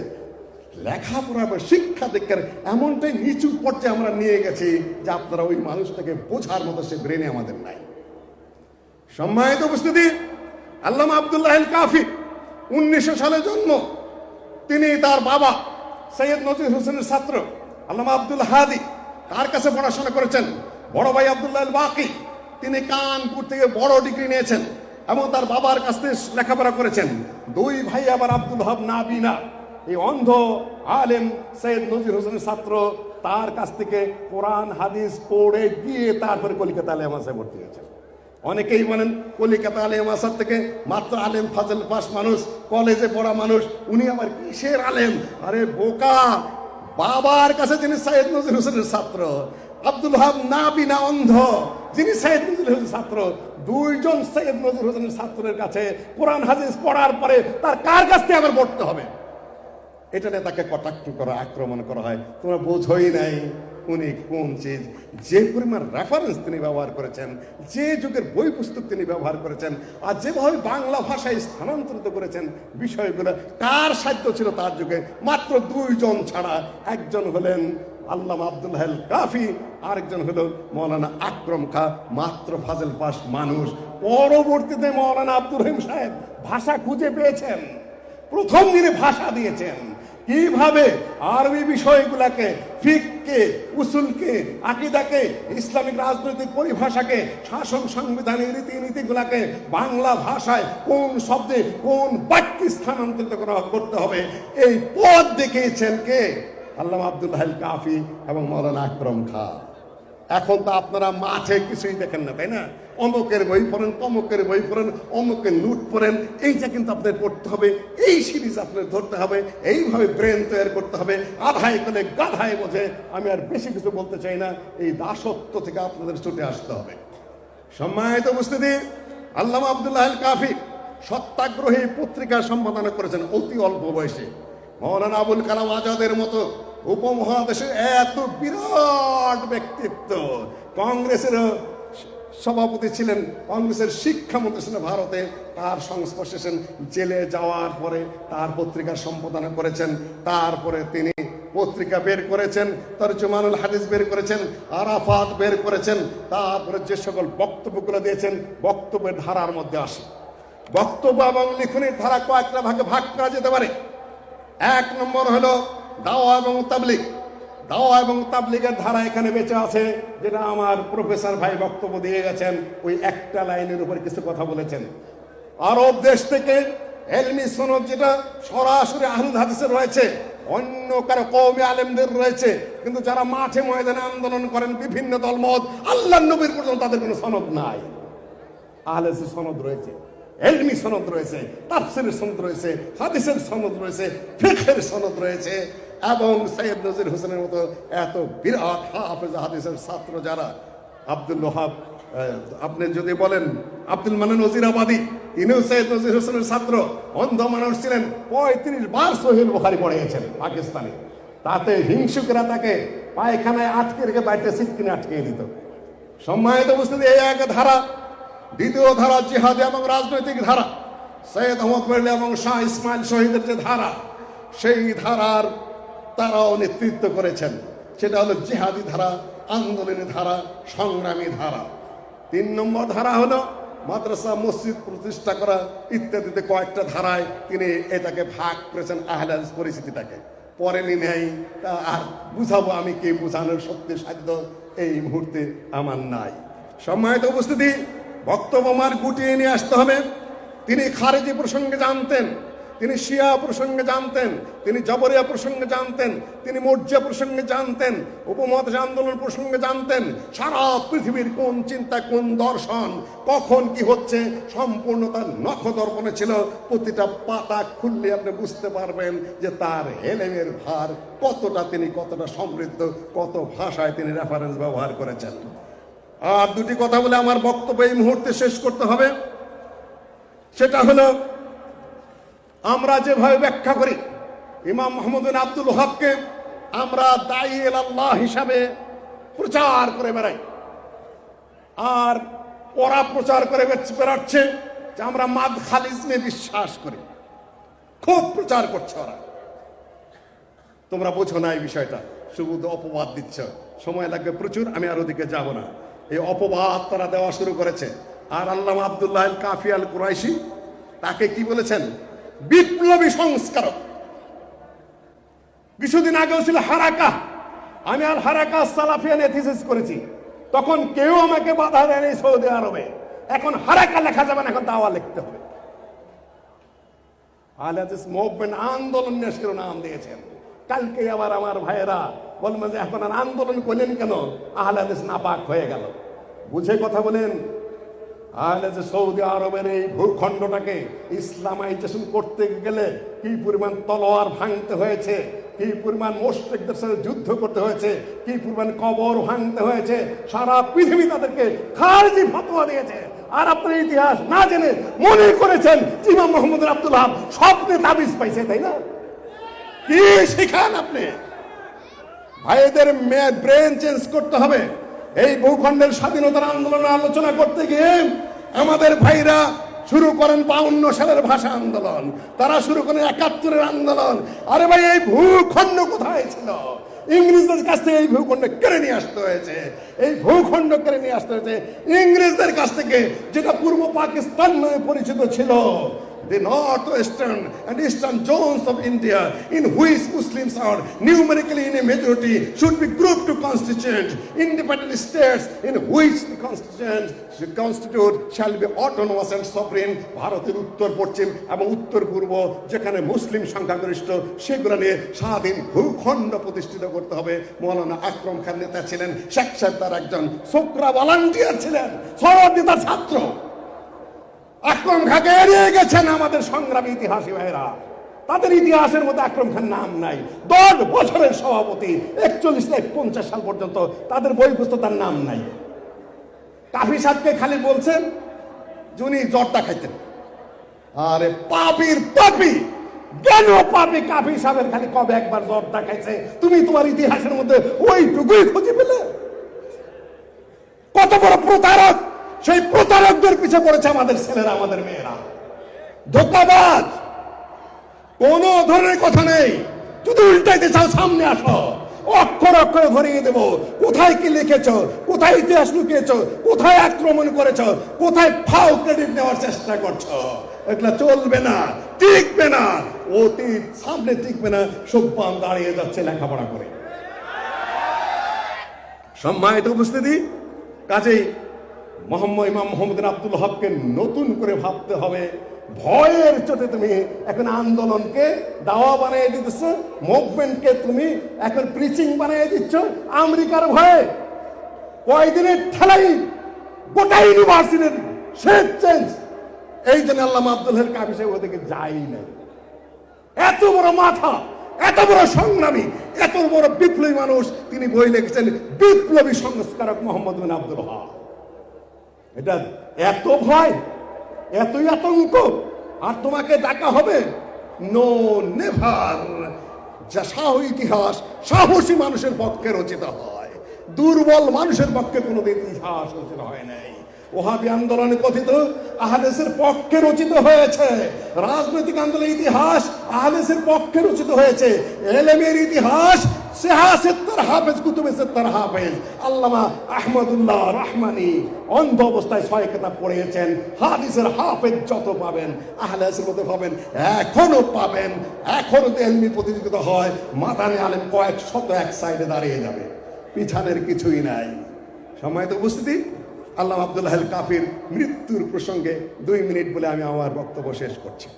লেখাপড়া বা শিক্ষা দীক্ষার এমনটাই নিচু পর্যায়ে আমরা নিয়ে গেছি যে আপনারা ওই মানুষটাকে বোঝার মতো সে ব্রেনে আমাদের নাই। সম্মানিত উপস্থিতি, আল্লামা আব্দুল্লাহ আল কাফি 1900 সালে জন্ম। তিনি তার বাবা সৈয়দ নজির হোসেনের ছাত্র আল্লামা আব্দুল হাদি, তার কাছে পড়াশোনা করেছেন। বড় ভাই আব্দুল্লাহ আল বাকি, তিনি কানপুর থেকে বড় ডিগ্রি নিয়েছেন এবং তার বাবার কাছ থেকে লেখাপড়া করেছেন। দুই ভাই আবার আব্দুল হাব নাবিনা, এই অন্ধ আলেম সৈয়দ নজির হোসেনের ছাত্র, তার কাছ থেকে কোরআন হাদিস পড়ে গিয়ে তারপরে কলিকাতা আলেম মাদ্রাসায় ভর্তি হয়েছেন। অনেকেই বলেন কলিকাতা আলেম মাদ্রাসা থেকে মাত্র আলেম ফাজল পাস মানুষ, কলেজে পড়া মানুষ, উনি আবার কিসের আলেম? আরে বোকা, বাবার কাছে যিনি সৈয়দ নজির হোসেনের ছাত্র, আব্দুল হাব নাবিনা অন্ধ যিনি সৈয়দ নজির হোসেনের ছাত্র, দুইজন সৈয়দ নজির হোসেনের ছাত্রের কাছে কোরআন হাদিস পড়ার পরে তার কার কাছ থেকে আবার পড়তে হবে? এটা নিয়ে তাকে কটাক্ষ করা, আক্রমণ করা হয়। তোমরা বোঝোই নাই উনি কোন চিজ। যে পরিমাণ রেফারেন্স তিনি ব্যবহার করেছেন, যে যুগের বই পুস্তক তিনি ব্যবহার করেছেন, আর যেভাবে বাংলা ভাষায় স্থানান্তরিত করেছেন বিষয়গুলো, কার সাধ্য ছিল তার যুগে? মাত্র দুইজন ছাড়া, একজন হলেন আল্লামা আব্দুল্লাহ আল কাফি, আরেকজন হলো মৌলানা আকরম খা, মাত্র ফাজল পাস মানুষ। পরবর্তীতে মৌলানা আব্দুর রহিম সাহেব ভাষা খুঁজে পেয়েছেন, প্রথম দিনে ভাষা দিয়েছেন। কিভাবে আরবি বিষয়গুলাকে, ফিককে, উসুলকে, আকীদাকে, ইসলামিক রাজনৈতিক পরিভাষাকে, শাসন সাংবিধানিক রীতিনীতিগুলাকে বাংলা ভাষায় কোন শব্দে কোন বাক্যে স্থানান্তরিত করতে হবে, এই পথ দেখিয়েছেন কে? আল্লামা আব্দুল্লাহ আল কাফি এবং মৌলানা আকরম খা। এখন তো আপনারা মাঠে কিছুই দেখেন না, তাই না? অমুকের বই পড়েন, তমুকের বই পড়েন, অমুকের নোট পড়েন। এইটা কিন্তু আপনাদের পড়তে হবে, এই সিরিজ আপনাদের ধরতে হবে, এইভাবে ব্রেন তৈরি করতে হবে। আধায় করে গাধায় বোঝে। আমি আর বেশি কিছু বলতে চাই না, এই দাসত্ব থেকে আপনাদের ছুটে আসতে হবে। সম্মানিত উপস্থিতি, আল্লামা আব্দুল্লাহ আল কাফি সত্যাগ্রহী পত্রিকা সম্পাদনা করেছেন অতি অল্প বয়সে। মৌলানা আবুল কালাম আজাদের মতো উপমহাদেশের এত বিরাট ব্যক্তিত্ব, কংগ্রেসের সভাপতি ছিলেন, কংগ্রেসের শিক্ষামন্ত্রী ছিলেন ভারতে, তার সংস্পর্শে জেলে যাওয়ার পরে তার পত্রিকার সম্পাদনা করেছেন। তারপরে তিনি পত্রিকা বের করেছেন, তরজমানুল হাদিস বের করেছেন, আরাফাত বের করেছেন। তারপরে যে সকল বক্তব্যগুলো দিয়েছেন, বক্তব্যের ধারার মধ্যে আসে। বক্তব্য এবং লিখনের ধারা কয়েকটা ভাগে ভাগ করা যেতে পারে। এক নম্বর হলো দাওয়া এবং তাবলীগ। দাওয়া এবং তাবলীগের ধারা এখানে বেঁচে আছে, যেটা আমার প্রফেসর ভাই বক্তব্য দিয়ে গেছেন। ওই একটা লাইনের উপর কিছু কথা বলেছেন। আরব দেশ থেকে এলমি সনদ যেটা সরাসরি আহলুল হাদিসের রয়েছে, অন্য কারো কওমি আলেমদের রয়েছে, কিন্তু যারা মাঠে ময়দানে আন্দোলন করেন বিভিন্ন দলমত, আল্লাহর নবীর পর্যন্ত তাদের কোনো সনদ নাই। আহলে হাদিসের সনদ রয়েছে, এলমি সনদ রয়েছে, তাফসীরের সনদ রয়েছে, হাদিসের সনদ রয়েছে, ফিকহের সনদ রয়েছে। এবং সৈয়দ নজির হোসেনের মতো এত বিরাট হাফেজ হাদিসের ছাত্র যারা, আব্দুল ওহাব, আপনি যদি বলেন আব্দুল মান্নান নজিরাবাদী, ইনিও সৈয়দ নজির হোসেনের ছাত্র, অন্ধ মানুষ ছিলেন, 35 বার সহিহ বুখারী পড়ে গেছেন পাকিস্তানে। তাতে হিংসুকরা তাকে পায়খানায় আটকে রেখে বাড়িতে সিটকিনে আটকে দিত। সম্মানিত উপস্থিতি, এই এক ধারা। দ্বিতীয় ধারা জিহাদি এবং রাজনৈতিক ধারা, সৈয়দ আহমদ বেরলি এবং শাহ ইসমাইল শহীদের যে ধারা, সেই ধারার তারাও নেতৃত্ব করেছেন। সেটা হলো জিহাদি ধারা, আন্দোলনী ধারা, সংগ্রামী ধারা। 3 নম্বর ধারা হলো মাদ্রাসা মসজিদ প্রতিষ্ঠা করা ইত্যাদিতে কয়েকটা ধারায় তিনি এটাকে ভাগ করেছেন আহলে হাদিস পরিস্থিতিটাকে। পরেনি নেই, তা আর বুঝাবো আমি কি, বোঝানোর শক্তি সাধ্য এই মুহূর্তে আমার নাই। সম্মানিত উপস্থিতি, বক্তব্য আমার গুটিয়ে নিয়ে আসতে হবে। তিনি খারেজি প্রসঙ্গে জানতেন, তিনি শিয়া প্রসঙ্গে জানতেন, তিনি জবরিয়া প্রসঙ্গে জানতেন, তিনি মর্জিয়া প্রসঙ্গে জানতেন, উপমহাদেশ আন্দোলন প্রসঙ্গে জানতেন। সারা পৃথিবীর কোন চিন্তা, কোন দর্শন, কখন কি হচ্ছে, সম্পূর্ণ তার নখদর্পণে ছিল। প্রতিটা পাতা খুললে আপনি বুঝতে পারবেন যে তার এলেমের ভার কতটা, তিনি কতটা সমৃদ্ধ, কত ভাষায় তিনি রেফারেন্স ব্যবহার করেছেন। আর দুটি কথা বলে আমার বক্তব্য এই মুহূর্তে শেষ করতে হবে। সেটা হলো, আমরা যেভাবে ব্যাখ্যা করি ইমাম মুহাম্মদ বিন আব্দুল ওয়াহাবকে, আমরা দাঈ ইলাল্লাহ হিসাবে প্রচার করে বেড়াই, আর ওরা প্রচার করে বেড়াচ্ছে যে আমরা মাদখালিজমে বিশ্বাস করি। খুব প্রচার করছে ওরা। তোমরা বোঝো না এই বিষয়টা, শুধু অপবাদ দিচ্ছ, সময় লাগবে প্রচুর, আমি আর ওদিকে যাব না। এই অপবাদ তারা দেওয়া শুরু করেছে। আর আল্লামা আব্দুল্লাহ আল কাফি আল কুরাইশি তাকে কি বলেছেন? বিপ্লবী সংস্কারক। কিছুদিন আগেও ছিল হারাকা, আমি আর হারাকা সালাফিয়ান এথিসিস করেছি, তখন কেউ আমাকে বাধা দেয়নি সৌদি আরবে। এখন হারাকা লেখা যাবে না, এখন দাওয়া লিখতে হবে। আহলে হাদিস মুভমেন্ট আন্দোলন নেশকের নাম দিয়েছেন। কালকে আবার আমার ভাইয়েরা বলবেন যে এখন আর আন্দোলন করলেন কেন, আহলে হাদিস নাপাক হয়ে গেল। বুঝে কথা বলেন। আহলে হাদিস সৌদি আরবের এই ভূখণ্ডটাকে ইসলামাইজেশন করতে গেলে কি পরিমাণ তলোয়ার ভাঙতে হয়েছে, কি পরিমাণ মুশরিকদের সাথে যুদ্ধ করতে হয়েছে, কি পরিমাণ কবর ভাঙতে হয়েছে, সারা পৃথিবী তাদেরকে খারিজি ফতোয়া দিয়েছে। আর আপনার ইতিহাস না জেনে মনে করেছেন ইমাম মোহাম্মদ আব্দুল ওয়াহাব স্বপ্নে তাবিজ পাইছে, তাই না? কি শিখান আপনি? ভাইদের ব্রেন চেঞ্জ করতে হবে। এই ভূখণ্ডের স্বাধীনতার আন্দোলনের আলোচনা করতে গিয়ে আমাদের ভাইরা শুরু করেন 52 সালের ভাষা আন্দোলন, তারা শুরু করেন 71-এর আন্দোলন। আরে ভাই, এই ভূখণ্ড কোথায় ছিল? ইংরেজদের কাছ থেকে এই ভূখণ্ড কেড়ে নিয়ে আসতে হয়েছে। এই ভূখণ্ড কেড়ে নিয়ে আসতে হয়েছে ইংরেজদের কাছ থেকে, যেটা পূর্ব পাকিস্তান নামে পরিচিত ছিল। The northwestern and eastern zones of India, in which Muslims are numerically in a majority, should be grouped to constitute independent states, in which the constitute shall be autonomous and sovereign. ভারতের উত্তর পশ্চিম এবং উত্তর পূর্ব যেখানে মুসলিম সংখ্যাগরিষ্ঠ, সেগুলো নিয়ে স্বাধীন ভূখণ্ড প্রতিষ্ঠিত করতে হবে। মৌলানা আকরম খান নেতা ছিলেন, শেখ সাহেব তার একজন সোকরা ভলান্টিয়ার ছিলেন, সরওয়ার্দী তার ছাত্র। আকরম খানকে এড়িয়ে গেছেন আমাদের সংগ্রামী ইতিহাসী ভাইরা। তাদের ইতিহাসের মধ্যে আকরম খান নাম নাই। 10 বছরের সভাপতি, 41 থেকে 50 সাল পর্যন্ত তাদের বই পুস্তক তার নাম নাই। কাফি সাহেবকে খালি বলছেন যে উনি জর্দা খাইতেন। আরে পাপির পাপি, কেন পাপি? কাফি সাহেবের খালি কবে একবার জর্দা খাইছে তুমি তোমার ইতিহাসের মধ্যে ওইটুকুই খুঁজে পেলে? কত বড় প্রতারক! সেই প্রতারকদের পিছিয়ে পড়েছে আমাদের ছেলেরা, আমাদের মেয়েরা। ধোঁকাবাজ, কোন ধরনের কথা নেই। যদি উল্টাইতে চাও সামনে আসো, অক্ষর অক্ষরে ভরিয়ে দেব। কোথায় কি লিখেছ, কোথায় ইতিহাস লুকিয়েছ, কোথায় আক্রমণ করেছ, কোথায় ফাও ক্রেডিট নেওয়ার চেষ্টা করছো, এগুলা চলবে না, টিকবে না। অতীত সামনে টিকবে না, সব্বান দাঁড়িয়ে যাচ্ছে লেখাপড়া করে। সম্মানিত উপস্থিতি, কাজেই ইমাম মোহাম্মদ আব্দুল ওয়াহাবকে নতুন করে ভাবতে হবে। ভয়ের চোটে তুমি এখন আন্দোলনকে দাওয়া বানিয়ে দিতেছ, মুভমেন্টকে তুমি এখন প্রিচিং বানিয়ে দিচ্ছ আমেরিকার ভয়ে। কয়দিনের ঠেলাই গোটা ইউনিভার্সিটির শেপ চেঞ্জ। এই জন্য আল্লামা আব্দুল ওয়াহাব কাফি সাহেব ওদিকে যাই না। এত বড় মাথা, এত বড় সংগ্রামী, এত বড় বিপ্লবী মানুষ, তিনি বই লিখেছেন বিপ্লবী সংস্কারক মোহাম্মদ বিন আব্দুল ওয়াহাব। এটা এত ভয়, এতই আতঙ্ক, আর তোমাকে ডাকা হবে? No, never. যা ইতিহাস সাহসী মানুষের পক্ষে রচিত হয়, দুর্বল মানুষের পক্ষে কোনোদিন ইতিহাস রচিত হয় নাই। ওহাবী আন্দোলনে কথিত আহলেসের পক্ষে রচিত হয়েছে। রাজনৈতিক আন্দোলনের ইতিহাস আহলেসের পক্ষে রচিত হয়েছে। এলেমের ইতিহাস সিহাসেত্তার হাফেজ, কুতুবে সিত্তার হাফেজ আল্লামা আহমদুল্লাহ রহমানী অন্ধ অবস্থায় 6 কিতাব পড়িয়েছেন। হাদিসের হাফেজ যত পাবেন আহলে হাদিসের মধ্যে পাবেন, এখনো পাবেন। এখনো এলমি প্রতিযোগিতা হয়, মাদানী আলেম কয়েক শত এক সাইডে দাঁড়িয়ে যাবে, পিছানের কিছুই নাই। সম্মানিত উপস্থিতি, আল্লামা আব্দুল্লাহ আল কাফির মৃত্যুর প্রসঙ্গে 2 মিনিট বলে আমি আমার বক্তব্য শেষ করছি।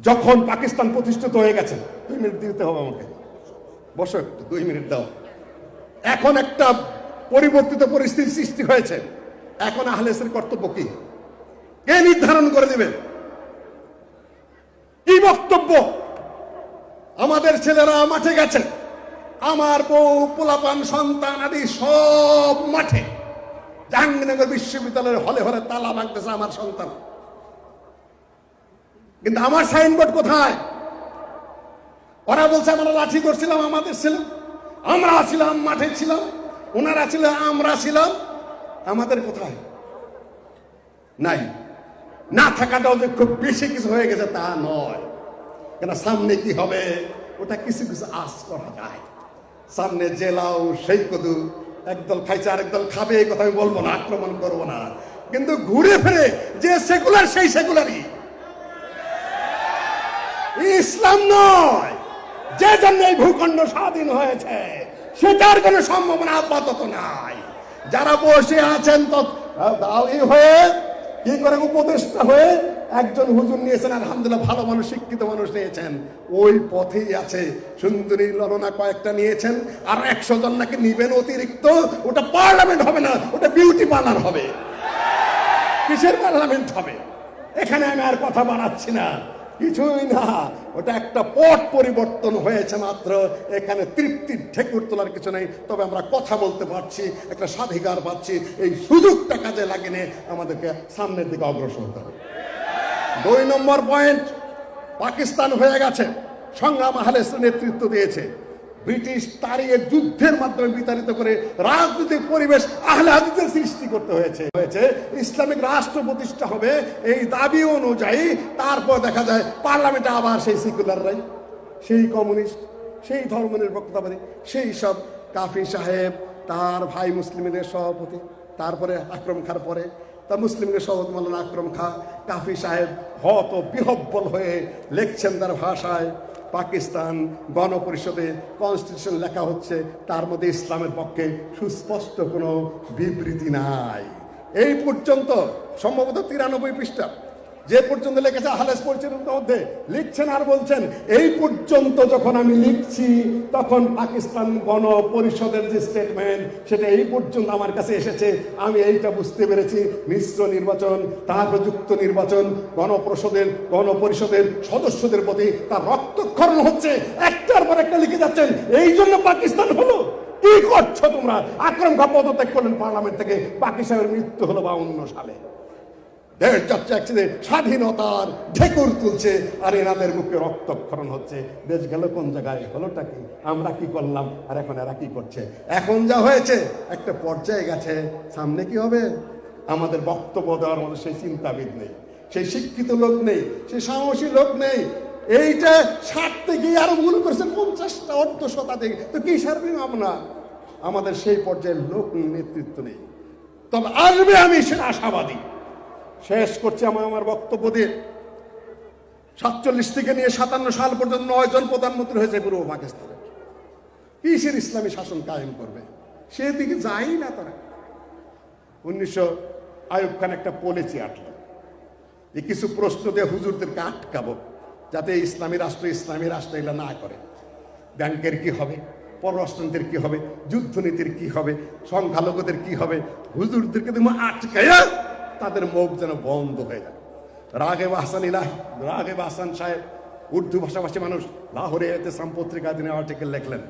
যখন পাকিস্তান প্রতিষ্ঠিত হয়ে গেছে, 2 মিনিট দিতে হবে আমাকে, বসো একটু, 2 মিনিট দাও। এখন একটা পরিবর্তিত পরিস্থিতি সৃষ্টি হয়েছে। এখন আহলেসের কর্তব্য কি? কে নির্ধারণ করে দিবে? কি বক্তব্য? আমাদের ছেলেরা মাঠে গেছে, আমার বউ, পোলাপান, সন্তান আদি সব মাঠে। জাহাঙ্গীরনগর বিশ্ববিদ্যালয়ের হলে হলে তালা ভাঙতেছে আমার সন্তান, কিন্তু আমার সাইনবোর্ড কোথায়? ওরা বলছে আমরা লাঠি করছিলাম, আমাদের ছিল, আমরা ছিলাম, মাঠে ছিলাম, ওনারা ছিল, আমরা ছিলাম, আমাদের কোথায়? নাই। না থাকাটাও যে খুব বেশি কিছু হয়ে গেছে তা নয়, কেন সামনে কি হবে ওটা কিছু কিছু আশ করা যায়। সামনে জেলাও সেই কদু, একদল খাইছে আর একদল খাবে, এই কথা আমি বলবো না, আক্রমণ করবো না। কিন্তু ঘুরে ফিরে যে সেকুলার সেই সেকুলারই, ইসলাম নয়। যে জন্য এই ভূখণ্ড স্বাধীন হয়েছে সেটার কোনো সম্ভাবনা আপাতত নাই। যারা বসে আছেন তো দাওয়াতি হয়ে কি করে উপদেষ্টা হয়ে একজন হুজুর নিয়েছেন, আলহামদুলিল্লাহ ভালো মানুষ, শিক্ষিত মানুষ নিয়েছেন, ওই পথেই আছে। সুন্দরী ললনা কয়েকটা নিয়েছেন, আর 100 জন নাকি নিবেন অতিরিক্ত। ওটা পার্লামেন্ট হবে না, ওটা বিউটি পার্লার হবে। কিসের পার্লামেন্ট হবে? এখানে আমি আর কথা বাড়াচ্ছি না, কিছুই না। ওটা একটা পট পরিবর্তন হয়েছে মাত্র। এখানে তৃপ্তির ঢেকুর তোলার কিছু নেই। তবে আমরা কথা বলতে পারছি, একটা স্বাধিকার পাচ্ছি। এই সুযোগটা কাজে লাগিয়ে আমাদেরকে সামনের দিকে অগ্রসর হতে হবে। 2 নম্বর পয়েন্ট, পাকিস্তান হয়ে গেছে। সংগ্রাম আহলে হাদিস নেতৃত্ব দিয়েছে। ব্রিটিশ তাড়িয়ে যুদ্ধের মাধ্যমে বিতাড়িত করে রাজনৈতিক পরিবেশ আহলে হাদিসের সৃষ্টি করতে হয়েছে। ইসলামিক রাষ্ট্র প্রতিষ্ঠা হবে এই দাবি অনুযায়ী। তারপর দেখা যায় পার্লামেন্টে আবার সেই সেকুলাররাই, সেই কমিউনিস্ট, সেই ধর্মনিরপেক্ষতাবাদী, সেই সব কাফি সাহেব, তার ভাই মুসলিম লীগের সভাপতি, তারপরে আকরম খার পরে তা মুসলিম লীগের সভাপতি মৌলানা আকরম খা, কাফি সাহেব হত বিহব্বল হয়ে লিখছেন তার ভাষায়, পাকিস্তান গণপরিষদে কনস্টিটিউশন লেখা হচ্ছে, তার মধ্যে ইসলামের পক্ষে সুস্পষ্ট কোনো বিবৃতি নাই। এই পর্যন্ত সম্ভবত 93 পৃষ্ঠা যে পর্যন্ত লিখেছে আহলে হাদিস পরিচিতির মধ্যে লিখছেন আর বলছেন, এই পর্যন্ত যখন আমি লিখছি তখন পাকিস্তান গণপরিষদের যে স্টেটমেন্ট সেটা এই পর্যন্ত আমার কাছে এসেছে। আমি এইটা বুঝতে পেরেছি, মিশ্র নির্বাচন, তারপর যুক্ত নির্বাচন, গণপরিষদের সদস্যদের প্রতি তার রক্তক্ষরণ হচ্ছে, একটার পর একটা লিখে যাচ্ছেন। এই জন্য পাকিস্তান হলো। কি করছো তোমরা? আকরম খা পদত্যাগ করলেন পার্লামেন্ট থেকে, পাকিস্তানের মৃত্যু হলো 52 সালে। দেশ যাচ্ছে একসাথে স্বাধীনতার ঢেকুর তুলছে, আর এনাদের মুখে রক্তক্ষরণ হচ্ছে। দেশ গেল কোন জায়গায়? হলোটা কি? আমরা কি করলাম আর এখন এরা কি করছে? এখন যা হয়েছে একটা পর্যায়ে গেছে, সামনে কি হবে? আমাদের বক্তব্য দেওয়ার মধ্যে সেই চিন্তাবিদ নেই, সেই শিক্ষিত লোক নেই, সেই সাহসী লোক নেই। এইটা ছাড়তে গিয়ে আরো ভুল করেছেন 50টা অর্ধ শতাধিক, তো কি সারবেন আমরা? আমাদের সেই পর্যায়ের লোক নেতৃত্ব নেই। তবে আসবে, আমি সেটা আশাবাদী। শেষ করছি আমার বক্তব্য দিয়ে। 47 থেকে নিয়ে 57 সাল পর্যন্ত 9 জন প্রধানমন্ত্রী হয়েছে পূর্ব পাকিস্তানে। কিসের ইসলামী শাসন কায়েম করবে? সেদিকে যাই না তারা। 1900 আইয়ুব খান একটা পলিসি আটলো যে কিছু প্রশ্ন দিয়ে হুজুরদেরকে আটকাবো, যাতে ইসলামী রাষ্ট্র এগুলো না করে। ব্যাংকের কি হবে, পররাষ্ট্রনীতির কি হবে, যুদ্ধনীতির কি হবে, সংখ্যালঘুদের কি হবে, হুজুরদেরকে তুমি আটকাইয়া তাদের মুখ যেন বন্ধ হয়ে যায়। রাগেব হাসান সাহেব উর্দু ভাষাভাষী মানুষ, লাহোরে এতেসাম পত্রিকা দিনে আর্টিকেল লিখলেন।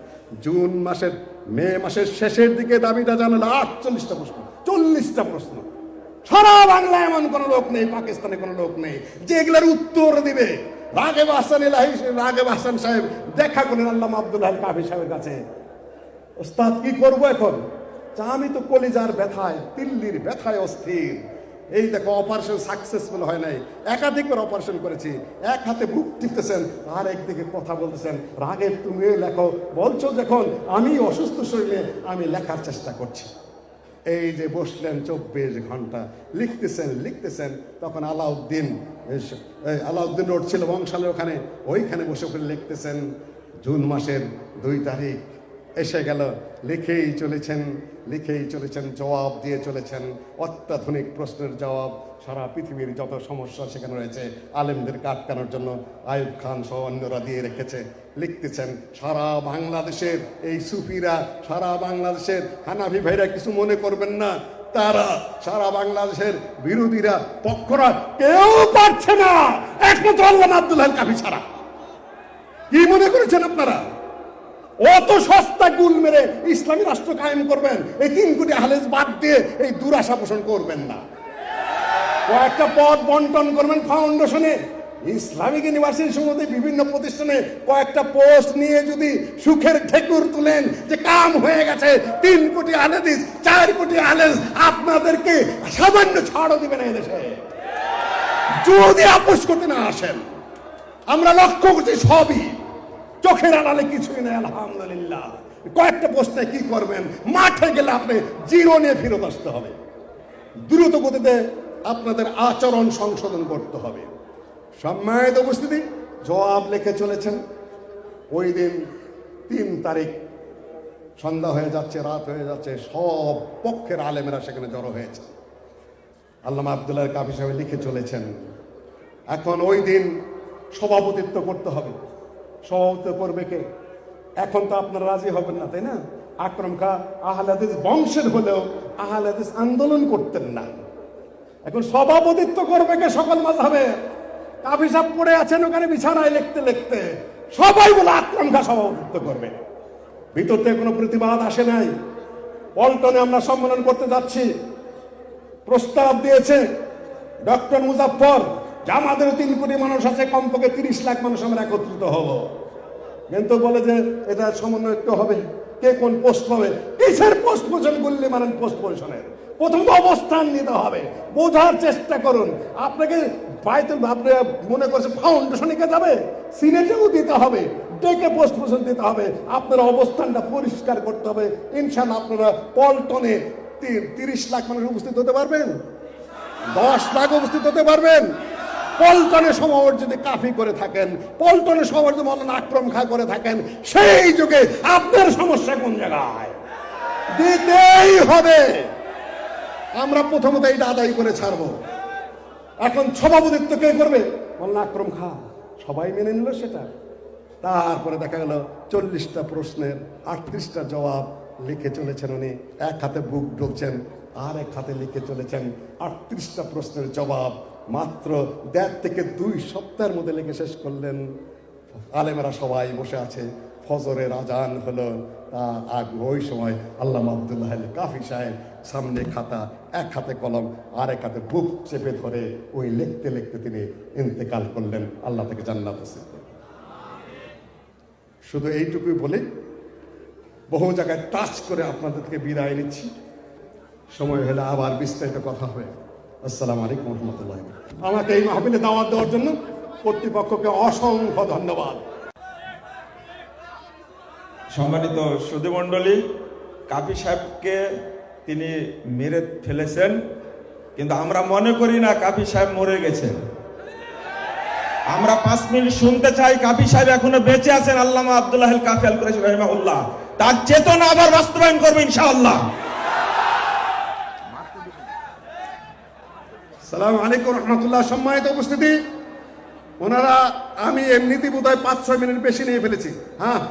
মে মাসের শেষের দিকে দাবিটা জানালো 48টা প্রশ্ন, 40টা প্রশ্ন। সারা বাংলায় এমন কোন লোক নেই, পাকিস্তানে কোনো লোক নেই যে এগুলোর উত্তর দিবে। রাগেব হাসান সাহেব দেখা করলেন আল্লামা আব্দুল আল কাফি সাহেবের কাছে। ওস্তাদ কি করবো এখন? আমি তো কলিজার ব্যথায়, তিল্লির ব্যথায় অস্থির। এই দেখো অপারেশন সাকসেসফুল হয় নাই, একাধিকবার অপারেশন করেছি। এক হাতে বুক টিপতেছেন আর একদিকে কথা বলতেছেন। রাগেব তুমি লেখো, বলছো যখন আমি অসুস্থ শরীরে আমি লেখার চেষ্টা করছি। এই যে বসলেন 24 ঘন্টা লিখতেছেন। তখন আলাউদ্দিন রোড ছিল বংশালের ওখানে, ওইখানে বসে করে লিখতেছেন। জুন মাসের 2 তারিখ এসে গেল। লিখেই চলেছেন, জবাব দিয়ে চলেছেন। অত্যাধুনিক প্রশ্নের জবাব। সারা পৃথিবীর যত সমস্যা সেখানে রয়েছে, আলেমদেরকে আটকানোর জন্য আইয়ুব খান সহ অন্যরা দিয়ে রেখেছে। লিখতেছেন সারা বাংলাদেশের এই সুফিরা, সারা বাংলাদেশের হানাফি ভাইরা কিছু মনে করবেন না, তারা সারা বাংলাদেশের বিরোধীরা পক্ষরা কেউ পারছে না একমাত্র আল্লামা আব্দুল আল কাফি ছাড়া। কি মনে করেছেন আপনারা? অত সস্তা গুল মেরে ইসলামী রাষ্ট্র কায়েম করবেন? এই 3 কোটি আহলে হাদিস বাদ দিয়ে এই দুরাশা পোষণ করবেন না। কয়েকটা পদ বন্টন করবেন ফাউন্ডেশনে, ইসলামিক ইউনিভার্সিটির সম্বন্ধে বিভিন্ন প্রতিষ্ঠানে কয়েকটা পোস্ট নিয়ে যদি সুখের ঠেকুর তুলেন যে কাম হয়ে গেছে, 3 কোটি আহলে হাদিস, 4 কোটি আহলে হাদিস, আপনাদেরকে সামান্য ছাড়ও দিবেন এই দেশে যদি আপোষ করতে না আসেন। আমরা লক্ষ্য করছি সবই চোখের আড়ালে কিছুই নেই আলহামদুলিল্লাহ। কয়েকটা প্রশ্নে কি করবেন, মাঠে গেলে আপনি জিরো নিয়ে ফেরত আসতে হবে। দ্রুত গতিতে আপনাদের আচরণ সংশোধন করতে হবে। সম্মানিত উপস্থিতি, জবাব লিখে চলেছেন। ওই দিন 3 তারিখ সন্ধ্যা হয়ে যাচ্ছে, রাত হয়ে যাচ্ছে, সব পক্ষের আলেমেরা সেখানে জড়ো হয়েছে। আল্লামা আব্দুল্লাহ কাফি সাহেব লিখে চলেছেন, এখন ওই দিন সভাপতিত্ব করতে হবে। সভাপতিত্ব করবে কে? এখন তো আপনারা রাজি হবেন না, তাই না? আকরাম খা আহলে হাদিস বংশের হলেও আহলে হাদিস আন্দোলন করতেন না। এখন সভাপতিত্ব করবে কে? সকল মাযহাবে কাফি সাহেব পড়ে আছেন ওখানে বিছানায় লিখতে লিখতে, সবাই বলে আকরাম খা সভাপতিত্ব করবে। ভিতর থেকে কোনো প্রতিবাদ আসে নাই। পল্টনে আমরা সম্মেলন করতে যাচ্ছি, প্রস্তাব দিয়েছে ডক্টর মুজাফফর যে আমাদের 3 কোটি মানুষ আছে, কমপক্ষে 30 লাখ মানুষ আমরা একত্রিত হব। কিন্তু বলে যে এটা সমন্বয় একটু হবে, কে কোন পোস্ট হবে। কিসের পোস্ট পোষণ করলে মানেন পোস্ট পোষণের? প্রথম অবস্থান নিতে হবে, বোঝার চেষ্টা করুন। আপনাকে বাইতুল আপনি মনে করছে ফাউন্ডেশনে যাবে, সিনেটেও দিতে হবে, ডেকে পোস্ট পোষণ দিতে হবে। আপনার অবস্থানটা পরিষ্কার করতে হবে। ইনশাআল্লাহ আপনারা পল্টনে 30 লাখ মানুষ উপস্থিত হতে পারবেন, 10 লাখ উপস্থিত হতে পারবেন। পল্টনে সমাবেশ যদি কাফি করে থাকেন, পল্টনে সমাবেশ যদি মৌলানা আকরাম খা করে থাকেন, সেই যুগে আপনার সমস্যা কোন জায়গায়? দিতেই হবে। আমরা প্রথমত এইটা আদায় করে ছাড়বো। এখন সভাপতিত্ব কে করবে? মৌলানা আকরাম খা। সবাই মেনে নিল সেটা। তারপরে দেখা গেল 40টা প্রশ্নের 38টা জবাব লিখে চলেছেন উনি। এক হাতে বুক ঢুকছেন, আর এক হাতে লিখে চলেছেন 38টা প্রশ্নের জবাব। মাত্র 1.5 থেকে 2 সপ্তাহের মধ্যে লিখে শেষ করলেন। আলেমেরা সবাই বসে আছে, ফজরের আজান হলো। তার আগ ওই সময় আল্লামা আব্দুল্লাহ কাফি সাহেব সামনে খাতা, এক হাতে কলম, আর এক হাতে বুক চেপে ধরে ওই লিখতে লিখতে তিনি ইন্তেকাল করলেন। আল্লাহ থেকে জান্নাত নসিব করুন। শুধু এইটুকুই বলে বহু জায়গায় টাচ করে আপনাদের থেকে বিদায় নিচ্ছি। সময় হলে আবার বিস্তারিত কথা হবে। আসসালামু আলাইকুম রহমতুল্লাহ। আমাকে এই মাহফিলে দাওয়াত দেওয়ার জন্য কর্তৃপক্ষকে অসংখ্য ধন্যবাদ। সম্মানিত সুধীমণ্ডলী, কাফি সাহেবকে তিনি মেরে ফেলেছেন, কিন্তু আমরা মনে করি না কাফি সাহেব মরে গেছেন। আমরা 5 মিনিট শুনতে চাই কাফি সাহেব এখনো বেঁচে আছেন। আল্লামা আব্দুল্লাহ কাফি আল কুরাইশি রাহিমাহুল্লাহ তার চেতনা আবার বাস্তবায়ন করবে ইনশাআল্লাহ। আসসালামু আলাইকুম রহমতুল্লাহ। সম্মানিত উপস্থিতি, ওনারা আমি এমনিতেই বোধহয় 5-6 মিনিট বেশি নিয়ে ফেলেছি। হ্যাঁ,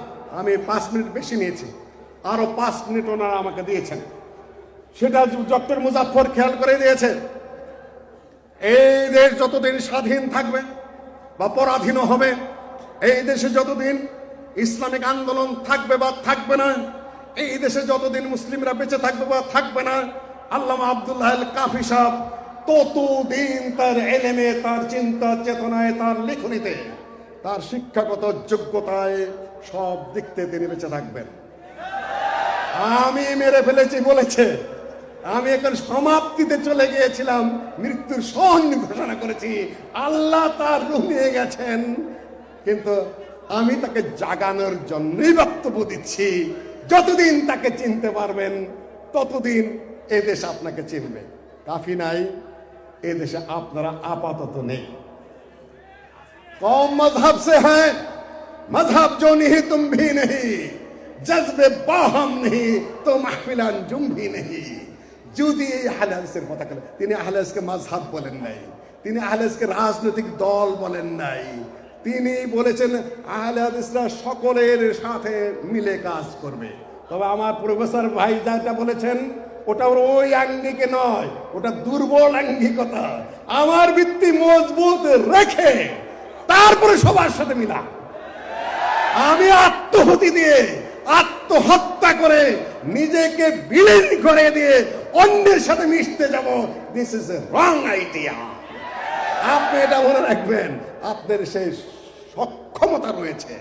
আমি 5 মিনিট বেশি নিয়েছি, আরো 5 মিনিট ওনারা আমাকে দিয়েছেন। সেটা ডক্টর মুজাফফর খেয়াল করে দিয়েছে। এই দেশ যতদিন স্বাধীন থাকবে বা পরাধীন হবে, এই দেশে যতদিন ইসলামিক আন্দোলন থাকবে বা থাকবে না, এই দেশে যতদিন মুসলিমরা বেঁচে থাকবে বা থাকবে না, আল্লামা আব্দুল্লাহ কাফি সাহেব ততদিন তার এলেমে, তার চিন্তা চেতনায়, তার লেখনীতে, তার শিক্ষাগত যোগ্যতায় সব দিক থেকে তিনি বেঁচে থাকবেন। আমি মেরে ফেলেছি বলেছে, আমি এখন সমাপ্তিতে চলে গিয়েছিলাম, মৃত্যুর সন ঘোষণা করেছি। আল্লাহ তার রূহ নিয়ে গেছেন, কিন্তু আমি তাকে জাগানোর জন্যই বক্তব্য দিচ্ছি। যতদিন তাকে চিনতে পারবেন ততদিন এ দেশ আপনাকে চিনবে। কাফি নাই, এ দেশে আপনারা আপাতত নেই। কম মজহব সে হ্যাঁ, মজহব जो नहीं तुम भी नहीं, जज्बे बाहम नहीं तो महफिलान जुम भी नहीं। যদি এই আহলে হাদিসের কথা বলেন, তিনি আহলে হাদিসকে মাযহাব বলেন নাই, তিনি আহলে হাদিসকে রাজনৈতিক দল বলেন নাই। তিনি বলেছেন আহলে হাদিসরা সকলের সাথে মিলে কাজ করবে। তবে আমার প্রফেসর ভাই যেটা বলেছেন ওটা ওই আঙ্গিকে নয়, ওটা দুর্বল আঙ্গিকতা। আমার ভিত্তি মজবুত রেখে তারপরে সবার সাথে মিলা। আমি আত্মহতি দিয়ে, আত্মহত্যা করে, নিজেকে বিলীন করে দিয়ে অন্যের সাথে মিশতে যাব, this is a wrong idea. আপনি এটা মনে রাখবেন। আপনার সেই সক্ষমতা রয়েছে,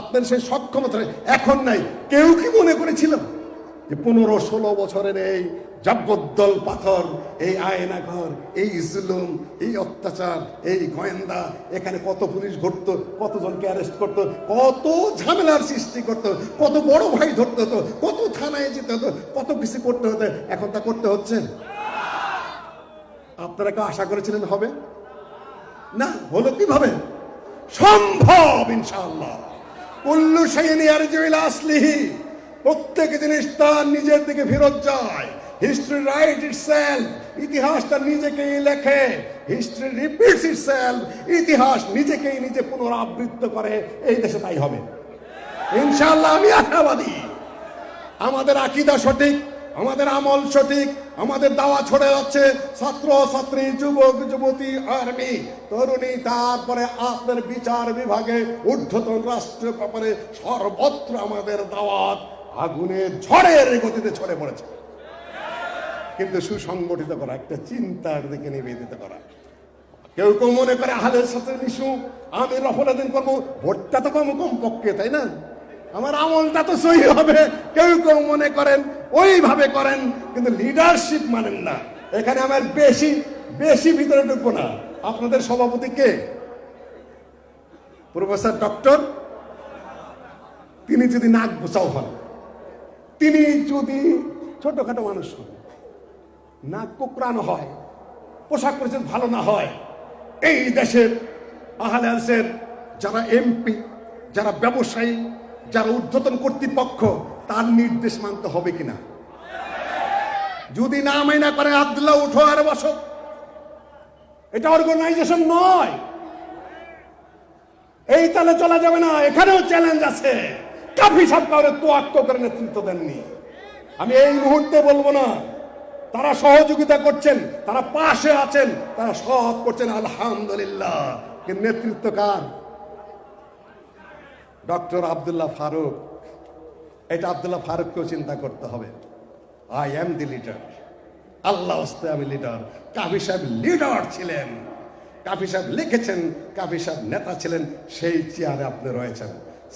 আপনার সেই সক্ষমতা এখন নাই। কেউ কি মনে করেছিল যে 15-16 বছরের এই জগদ্দল পাথর, এই আয়না ঘর, এই জুলুম, এই অত্যাচার, এই গোয়েন্দা, এখানে কত পুলিশ ঘুরতো, কতজনকে অ্যারেস্ট করতো, কত ঝামেলার সৃষ্টি করতো, কত বড় ভাই ধরতে হতো, কত থানায় যেতে হতো, কত কিছু করতে হতো। এখন তা করতে হচ্ছে? আপনারা কেউ আশা করেছিলেন হবে না? হলো কিভাবে? সম্ভব ইনশাআল্লাহ। কুল্লু শাইইন ইয়ারজিউ ইলা আসলিহি, প্রত্যেক জিনিস তার নিজের দিকে ফেরত যায়। হিস্ট্রি রাইট ইটসেলফ, ইতিহাস তার নিজেকেই লেখে। হিস্ট্রি রিপিটস ইটসেলফ, ইতিহাস নিজেকেই নিজে পুনরাবৃত্ত করে। এই দেশে তাই হবে ইনশাআল্লাহ। আমি আশাবাদী। আমাদের আকীদা সঠিক, আমাদের আমল সঠিক, আমাদের দাওয়া ছড়ে যাচ্ছে ছাত্র ছাত্রী, যুবক যুবতী, আর্মি, তরুণী, তারপরে আপনার বিচার বিভাগে, ঊর্ধ্বতন রাষ্ট্রের ব্যাপারে সর্বত্র আমাদের দাওয়াত আগুনের ঝড়ের গতিতে ছড়ে পড়েছে। কিন্তু সুসংগঠিত করা, একটা চিন্তার দিকে নিবেদিত করা। কেউ কেউ মনে করে আহলের সাথে মিশু, আমি রফলাদিন করবো, ভোটটা তো কম পক্ষে, তাই না, আমার আমলটা তো সহি হবে। কেউ কেউ মনে করেন, ওইভাবে করেন, কিন্তু লিডারশিপ মানেন না। এখানে আমার বেশি ভিতরে ঢুকবো না। আপনাদের সভাপতি কে? Professor doctor. তিনি যদি নাক ঘোচাও হন, তিনি যদি ছোটখাটো মানুষ হন, নাক কোকড়ানো হয়, পোশাক পরিচ্ছদ ভালো না হয়, এই দেশের আহলে হাদিসের যারা এমপি, যারা ব্যবসায়ী, যারা ঊর্ধ্বতন কর্তৃপক্ষ, তার নির্দেশ মানতে হবে কিনা? যদি না মাইনা করে, আব্দুল্লাহ উঠো আর বসো, এটা অর্গানাইজেশন নয়। এই তালে চলা যাবে না। এখানেও চ্যালেঞ্জ আছে। কাফি সাহেব কাউরে তোয়াক্ক করে নেতৃত্ব দেননি। আমি এই মুহূর্তে বলবো না, তারা সহযোগিতা করছেন, তারা পাশে আছেন, তারা সব করছেন, আলহামদুলিল্লাহ। কিন্তু নেতৃত্ব কার? ডক্টর আব্দুল্লাহ ফারুক। এটা আব্দুল্লাহ ফারুককেও চিন্তা করতে হবে। আই এম দি লিডার, আল্লাহ হস্তে আমি লিডার। কাফি সাহেব লিডার ছিলেন, কাফি সাহেব লিখেছেন, কাফি সাহেব নেতা ছিলেন, সেই চেয়ারে আপনি রয়েছেন।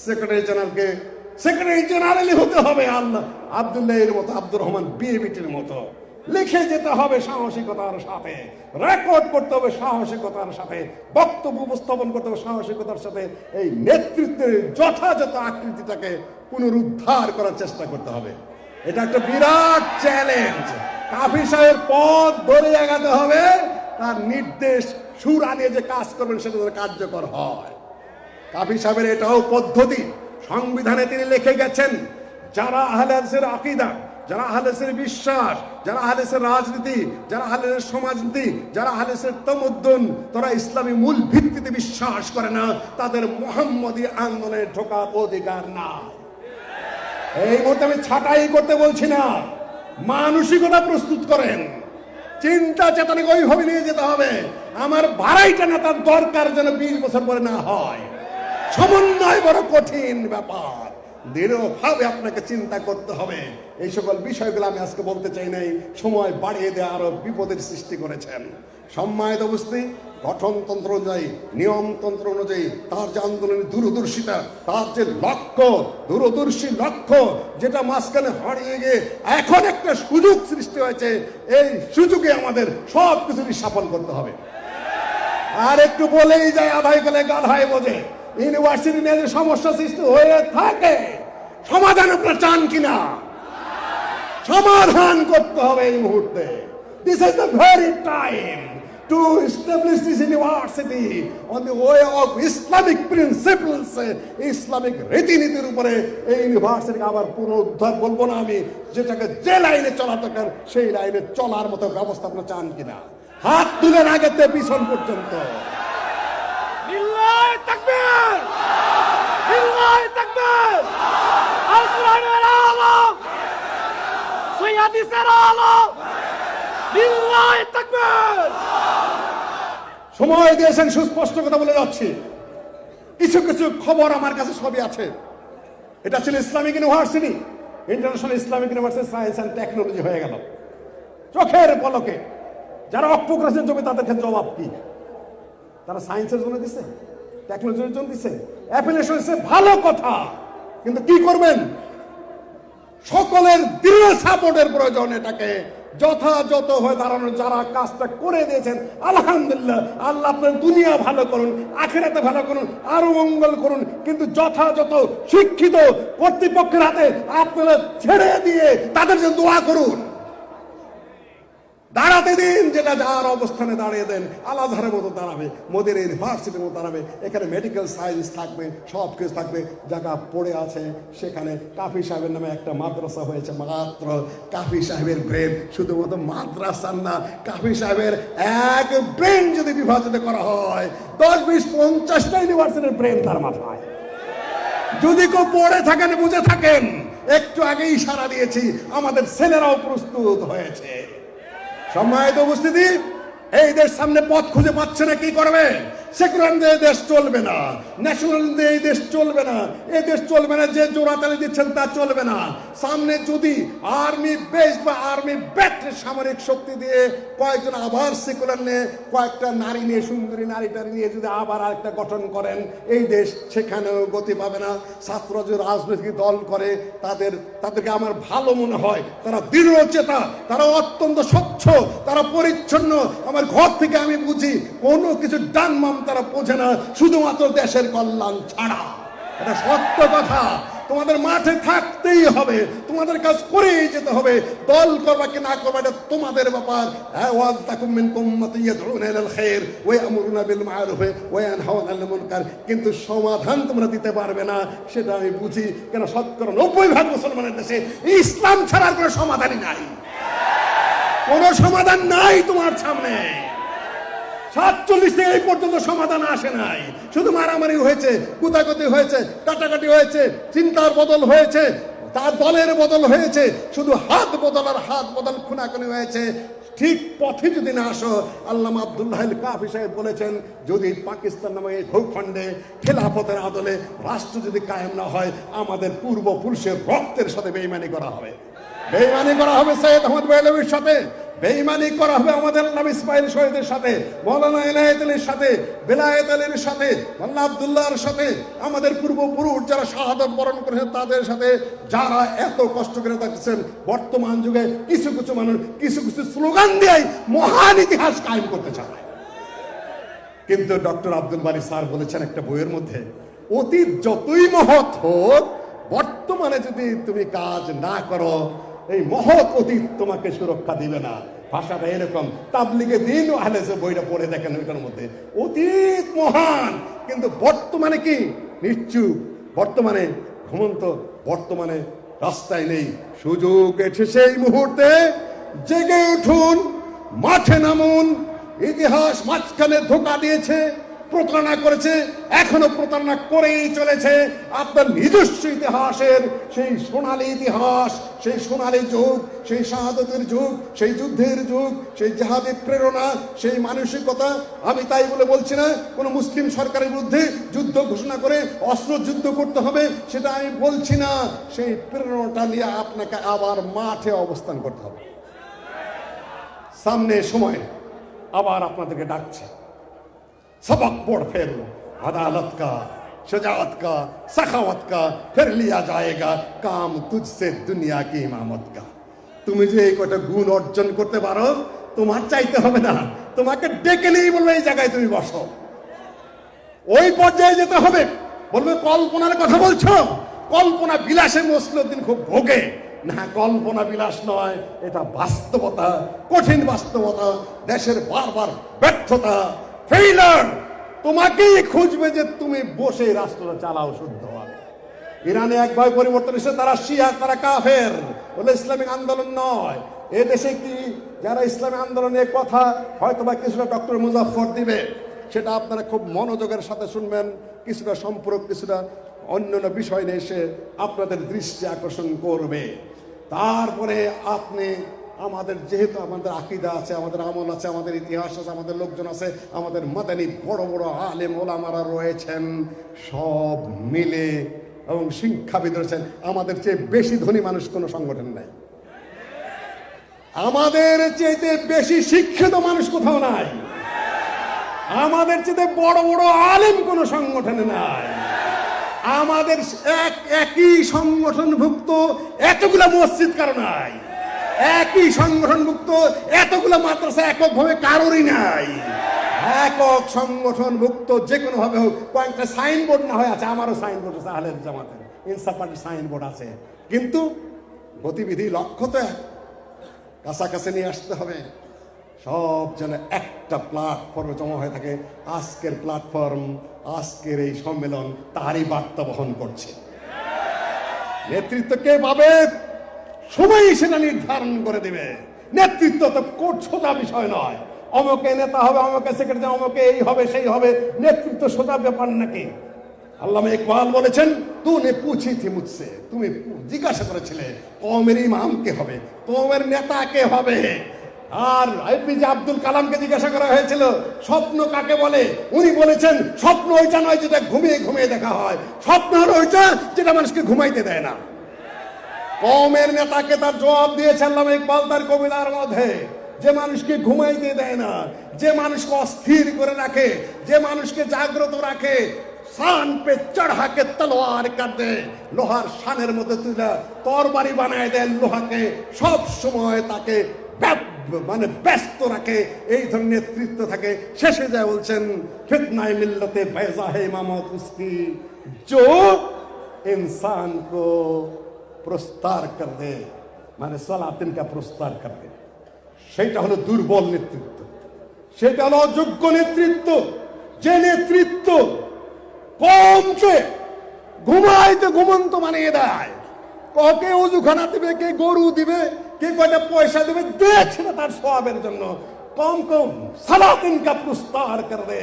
সেক্রেটারি জেনারেলকে সেক্রেটারি জেনারেলই হতে হবে। আল্লাহ আব্দুল্লাহ এর মতো, আব্দুর রহমান বিএবিটির মতো লিখে যেতে হবে সাহসিকতার সাথে, রেকর্ড করতে হবে সাহসিকতার সাথে, বক্তব্য উপস্থাপন করতে হবে সাহসিকতার সাথে। এই নেতৃত্বের যথাযথ আকৃতিটাকে পুনরুদ্ধার করার চেষ্টা করতে হবে। এটা একটা বিরাট চ্যালেঞ্জ। কাফি সাহেবের পথ ধরে আগাতে হবে, তার নির্দেশ সুর আনিয়ে যে কাজ করবেন সেটা কার্যকর হয়। কাফি সাহেবের এটাও পদ্ধতি। সংবিধানে তিনি লিখে গেছেন, যারা আহলে হাদিসের আকীদা, যারা আহলে হাদিসের বিশ্বাস, যারা আহলে হাদিসের রাজনীতি, যারা আহলে হাদিসের সমাজনীতি, যারা আহলে হাদিসের তামাদ্দুন, তারা ইসলামী মূল ভিত্তিতে বিশ্বাস করে না, তাদের মুহাম্মদী আন্দোলনে ঢোকার অধিকার না। এই মুহূর্তে আমি ছাঁটাই করতে বলছি না, মানসিকতা প্রস্তুত করেন, চিন্তা চেতনাকে ওইভাবে নিয়ে যেতে হবে। আমার ভাড়াইটা না, তার দরকার যেন 20 বছর পরে না হয়। সমন্বয় বড় কঠিন ব্যাপার, দৃঢ়ভাবে আপনাকে চিন্তা করতে হবে। এই সকল বিষয়গুলো আমি আজকে বলতে চাই নাই, সময় বাড়িয়ে দেওয়া আরো বিপদের সৃষ্টি করেছেন। সম্মানিত উপস্থিতি, গঠনতন্ত্র অনুযায়ী, নিয়মতন্ত্র অনুযায়ী তার যে আন্দোলনের দূরদর্শিতা, তার যে লক্ষ্য, দূরদর্শী লক্ষ্য, যেটা মাঝখানে হারিয়ে গিয়ে এখন একটা সুযোগ সৃষ্টি হয়েছে, এই সুযোগে আমাদের সব কিছুরই সফল করতে হবে। আর একটু বলেই যায়, আধাই গেলে গাধাই বোঝে। ইউনিভার্সিটি নিয়ে যে সমস্যা সৃষ্টি হয়ে থাকে, সমাধান আপনারা চান কিনা? সমাধান করতে হবে এই মুহূর্তে। This is the very time to establish this university on the way of Islamic principles, Islamic রীতিনীতির উপরে এই ইউনিভার্সিটিকে আবার পুনরুদ্ধার বলবো না আমি, যেটাকে যে লাইনে চলা দরকার সেই লাইনে চলার মতো ব্যবস্থা আপনারা চান কিনা? হাত তুলেন আগে থেকে পিছন পর্যন্ত। লিল্লাহি তাকবীর, লিল্লাহি তাকবীর। আল কোরআনের আলো, সহিহ হাদিসের আলো, লিল্লাহি তাকবীর। সময় দিয়েছেন, সুস্পষ্ট কথা বলে যাচ্ছি। কিছু কিছু খবর আমার কাছে সবই আছে। এটা ছিল Islamic university, international Islamic university science and technology হয়ে গেল চোখের পলকে। যারা অক্ষ করেছেন জমি, তাদের ক্ষেত্রে জবাব কি? তারা সায়েন্সের জন্য দিছে, টেকনোলজির জন্য দিছে, অ্যাপ্লিকেশন দিছে, ভালো কথা। কিন্তু কি করবেন? সকলের দৃঢ় সাপোর্টের প্রয়োজন এটাকে যথাযথ হয়ে দাঁড়ানো যারা কাজটা করে দিয়েছেন, আলহামদুলিল্লাহ, আল্লাহ আপনার দুনিয়া ভালো করুন, আখিরাতে ভালো করুন, আরো মঙ্গল করুন। কিন্তু যথাযথ শিক্ষিত কর্তৃপক্ষের হাতে আপনারা ছেড়ে দিয়ে তাদের জন্য দোয়া করুন, দাঁড়াতে দিন, যেটা যার অবস্থানে দাঁড়িয়ে দেন। আলাদার মতো দাঁড়াবে, মোদের ইউনিভার্সিটির মতো দাঁড়াবে, এখানে মেডিকেল সায়েন্স থাকবে, সব কিছু থাকবে। জায়গা পড়ে আছে সেখানে কাফি সাহেবের নামে একটা মাদ্রাসা হয়েছে মাত্র। কাফি সাহেবের ব্রেন শুধুমাত্র মাদ্রাসার না, কাফি সাহেবের এক ব্রেন যদি বিভাজিত করা হয় 10, 20, 50টা ইউনিভার্সিটির ব্রেন তার মাথায়। যদি কেউ পড়ে থাকেন, বুঝে থাকেন, একটু আগেই ইশারা দিয়েছি, আমাদের ছেলেরাও প্রস্তুত হয়েছে। সম্মানিত উপস্থিতি, এই দেশ সামনে পথ খুঁজে পাচ্ছে না, কি করবে? সেকুলার দিয়ে দেশ চলবে না, ন্যাশনাল দিয়ে এই দেশ চলবে না, এই দেশ চলবে না, যে জোড়াতালি দিচ্ছেন তা চলবে না। সামনে যদি আর্মি বেস বা আর্মি ব্যাট সামরিক শক্তি দিয়ে কয়েকজন আবার সেকুলার নিয়ে, কয়েকটা নারী নিয়ে, সুন্দরী নারীটারি নিয়ে যদি আবার আরেকটা গঠন করেন, এই দেশ সেখানেও গতি পাবে না। ছাত্র যে রাজনৈতিক দল করে তাদেরকে আমার ভালো মনে হয়, তারা দৃঢ়চেতা, তারা অত্যন্ত স্বচ্ছ, তারা পরিচ্ছন্ন। আমার ঘর থেকে আমি বুঝি কোনো কিছু ডানমাম তারা বোঝে না, শুধুমাত্র দেশের কল্যাণ ছাড়া। এটা সত্য কথা। তোমাদের মাঠে থাকতেই হবে, তোমাদের কাজ করেই যেতে হবে। দল করবা কি না করবা এটা তোমাদের ব্যাপার। কিন্তু সমাধান তোমরা দিতে পারবে না, সেটা আমি বুঝি। কেন 90% মুসলমানের দেশে ইসলাম ছাড়ার কোনো সমাধানই নাই, কোনো সমাধান নাই তোমার সামনে। 47 থেকে এই পর্যন্ত সমাধান আসে নাই, শুধু মারামারি হয়েছে, কুতাকুতি হয়েছে, কাটাকাটি হয়েছে, চিন্তার বদল হয়েছে, তার দলের বদল হয়েছে, শুধু হাত বদল আর হাত বদল, খুনাখুনি হয়েছে। ঠিক পথে যদি না আসো, আল্লামা আব্দুল্লাহ আল কাফি সাহেব বলেছেন, যদি পাকিস্তান নামে এই ভূখণ্ডে খেলাফতের আদলে রাষ্ট্র যদি কায়েম না হয়, আমাদের পূর্বপুরুষের রক্তের সাথে বেঈমানি করা হবে। বেঈমানি করা হবে সৈয়দ আহমদ বেলাউির সাথে, বেঈমানি করা হবে আমাদের আল্লামা ইসমাইল শহীদের সাথে, মৌলানা ইনায়েত আলীর সাথে, বেলায়েত আলীর সাথে, মোল্লা আব্দুল্লাহর সাথে, আমাদের পূর্বপুরুষ যারা শাহাদাত বরণ করেছেন তাদের সাথে, যারা এত কষ্ট করে থাকছেন। বর্তমান যুগে কিছু কিছু মানুষ কিছু কিছু স্লোগান দিয়ে মহান ইতিহাস কায়েম করতে চায়। কিন্তু ডক্টর আব্দুল বারী স্যার বলেছেন একটা বইয়ের মধ্যে, অতীত যতই মহৎ হোক, বর্তমানে যদি তুমি কাজ না করো, এই মহৎ অতীত তোমাকে সুরক্ষা দিবে না। ভাষাটা এরকম। তাবলিগে দিন ও আহলে হাদিস বইটা পড়ে দেখেন, ওইটার মধ্যে অতীত মহান, কিন্তু বর্তমানে কি নিশ্চুপ, বর্তমানে ঘুমন্ত, বর্তমানে রাস্তায় নেই। সুযোগ এসেছে এই মুহূর্তে, জেগে উঠুন, মাঠে নামুন। ইতিহাস মাঝখানে ধোঁকা দিয়েছে, প্রতারণা করেছে, এখনো প্রতারণা করেই চলেছে। আপনার নিজস্ব ইতিহাসের সেই সোনালী ইতিহাস, সেই সোনালী যুগ, সেই শাহাদাতের যুগ, সেই যুদ্ধের যুগ, সেই জিহাদি প্রেরণা, সেই মানসিকতা, আমি তাই বলে বলছি না কোনো মুসলিম সরকারের বিরুদ্ধে যুদ্ধ ঘোষণা করে অস্ত্র যুদ্ধ করতে হবে, সেটা আমি বলছি না। সেই প্রেরণাটা নিয়ে আপনাকে আবার মাঠে অবস্থান করতে হবে। সামনে সময় আবার আপনাদেরকে ডাকছে, सबक पढ़ फिर अदालत का, शजाअत का, सखावत का, फिर लिया जाएगा काम तुझसे दुनिया की इमामत का। তুমি যে এই কটা গুণ অর্জন করতে পারো, তোমার চাইতে হবে না, তোমাকে ডেকে নিয়ে বলবে এই জায়গায় তুমি বসো। ওই পর্যায়ে যেতে হবে। বলবে কল্পনার কথা বলছো, কল্পনা বিলাসে মসলিউদ্দিন খুব ভোগে না। কল্পনা বিলাস নয়, এটা বাস্তবতা, কঠিন বাস্তবতা, দেশের বারবার ব্যর্থতা, ফেইলার তোমাকেই খুঁজবে যে তুমি বসে রাষ্ট্রটা চালাও শুদ্ধভাবে। ইরানে একভাবে পরিবর্তন এসে তারা শিয়া, তারা কাফের, বলে ইসলামিক আন্দোলন নয়। এ দেশে কি যারা ইসলামিক আন্দোলনের কথা হয়তোবা কিছুটা ডক্টর মুজাফফর দিবে, সেটা আপনারা খুব মনোযোগের সাথে শুনবেন। কিছুটা সম্পর্ক, কিছুটা অন্যান্য বিষয় নিয়ে এসে আপনাদের দৃষ্টি আকর্ষণ করবে। তারপরে আপনি আমাদের, যেহেতু আমাদের আকীদা আছে, আমাদের আমল আছে, আমাদের ইতিহাস আছে, আমাদের লোকজন আছে, আমাদের মাদানী বড় বড় আলেম ওলামারা রয়েছেন, সব মিলে এবং শিক্ষাবিদ রয়েছেন। আমাদের চেয়ে বেশি ধনী মানুষ কোনো সংগঠন নাই, আমাদের চেয়ে বেশি শিক্ষিত মানুষ কোথাও নাই, আমাদের চেয়ে বড় বড় আলেম কোনো সংগঠনে নাই। আমাদের একই সংগঠনভুক্ত এতগুলা মসজিদ কারো নাই, একই সংগঠনভুক্ত এতগুলো মাদ্রাসা এককভাবে কারোরই নাই। একক সংগঠনভুক্ত যে কোনো ভাবে হোক, কয়েকটা সাইনবোর্ড না হয়ে আছে, আমারও সাইনবোর্ড আছে, আহলে জামাতের ইনসাফ পার্টির সাইনবোর্ড আছে, কিন্তু গতিবিধি লক্ষ্য তো এক, কাছাকাছি নিয়ে আসতে হবে। সব যেন একটা প্ল্যাটফর্মে জমা হয়ে থাকে। আজকের প্ল্যাটফর্ম, আজকের এই সম্মেলন তারই বার্তা বহন করছে। নেতৃত্ব কে পাবে সময় সেটা নির্ধারণ করে দেবে। নেতৃত্ব তো কোট সোজা বিষয় নয়, অমুকে নেতা হবে, অমুকে সেক্রেটারি, অমুকে এই হবে সেই হবে। নেতৃত্ব সোজা ব্যাপার নাকি? আল্লামা ইকবাল বলেছেন, তুনে পুছি থি মুঝসে, তুমি জিজ্ঞাসা করেছিলে কওমের ইমাম কে হবে, কওমের নেতা কে হবে। আর এপিজে আব্দুল কালামকে জিজ্ঞাসা করা হয়েছিল স্বপ্ন কাকে বলে, উনি বলেছেন স্বপ্ন ওইটা নয় যেটা ঘুমিয়ে ঘুমিয়ে দেখা হয়, স্বপ্ন হলো ওইটা যেটা মানুষকে ঘুমাইতে দেয় না। কওমের নেতাকে তার জবাব দিয়েছে আল্লামা ইকবাল তার কবিতার মধ্যে, যে মানুষকে ঘুমাইতে দেয় না, যে মানুষকে অস্থির করে রাখে, যে মানুষকে জাগ্রত রাখে, শান পে চড়া কে তলোয়ার কাট দে, লোহার শানের মধ্যে তুলে তরবারি বানায় দেয় লোহাকে, সব সময় তাকে মানে ব্যস্ত রাখে, এই ধরনের নেতৃত্ব থাকে। শেষে যায় বলছেন, ফিতনায়ে মিল্লতে बैज़ा है इमामत उसकी जो इंसान को প্রস্তার কর দে, মানে সালাতিন কা প্রস্তার কর দে। সেটা হলো দুর্বল নেতৃত্ব, সেটা হলো অযোগ্য নেতৃত্ব। যে নেতৃত্ব কমকে ঘুমাইতে ঘুমন্ত বানিয়ে দেয়, কে অজুখানা দিবে, কে গরু দিবে, কে কয়টা পয়সা দেবে, দেখছে না তার সওয়াবের জন্য। কম কম সালাতিন কা প্রস্তার কর দে।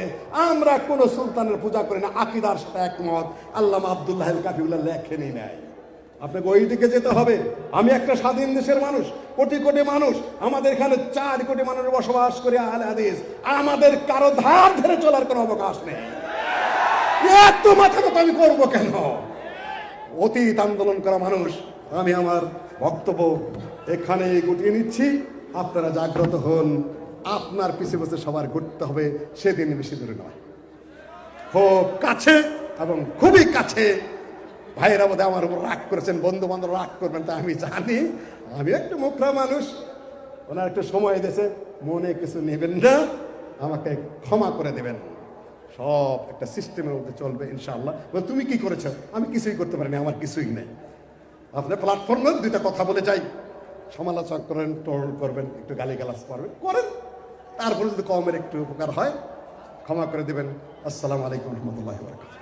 আমরা কোন সুলতানের পূজা করি না, আকীদার সাথে একমত। আল্লামা আব্দুল্লাহ আল কাফিউল্লাহ লেখেনি নাই। আপনাকে ওই দিকে যেতে হবে। আমি একটা স্বাধীন দেশের মানুষ, কোটি কোটি মানুষ, আমাদের এখানে 4 কোটি মানুষ বসবাস করে আহলে হাদিস, আমাদের কারো ধার ধরে চলার কোনো অবকাশ নেই। এত মাথা কথা আমি করবো কেন? অতীত আন্দোলন করা মানুষ। আমি আমার বক্তব্য এখানে গুটিয়ে নিচ্ছি। আপনারা জাগ্রত হন, আপনার পিছে বসে সবার ঘুরতে হবে, সেদিন বেশি দূরে নয়, খুব কাছে এবং খুবই কাছে। ভাইয়েরা বোধহয় আমার উপর রাগ করেছেন, বন্ধু বান্ধব রাগ করবেন, তা আমি জানি। আমি একটু মুখরা মানুষ, ওনার একটু সময় দিয়েছে, মনে কিছু নেবেন না, আমাকে ক্ষমা করে দেবেন। সব একটা সিস্টেমের মধ্যে চলবে ইনশাআল্লাহ। তুমি কি করেছো? আমি কিছুই করতে পারিনি, আমার কিছুই নেই। আপনার প্ল্যাটফর্মে 2টা কথা বলে যাই, সমালোচনা করেন, টোল করবেন, একটু গালিগালাজ করবেন, করেন। তারপরে যদি কওমের একটু উপকার হয় ক্ষমা করে দেবেন। আসসালামু আলাইকুম রহমতুল্লাহি ওয়া বারাকাতুহু।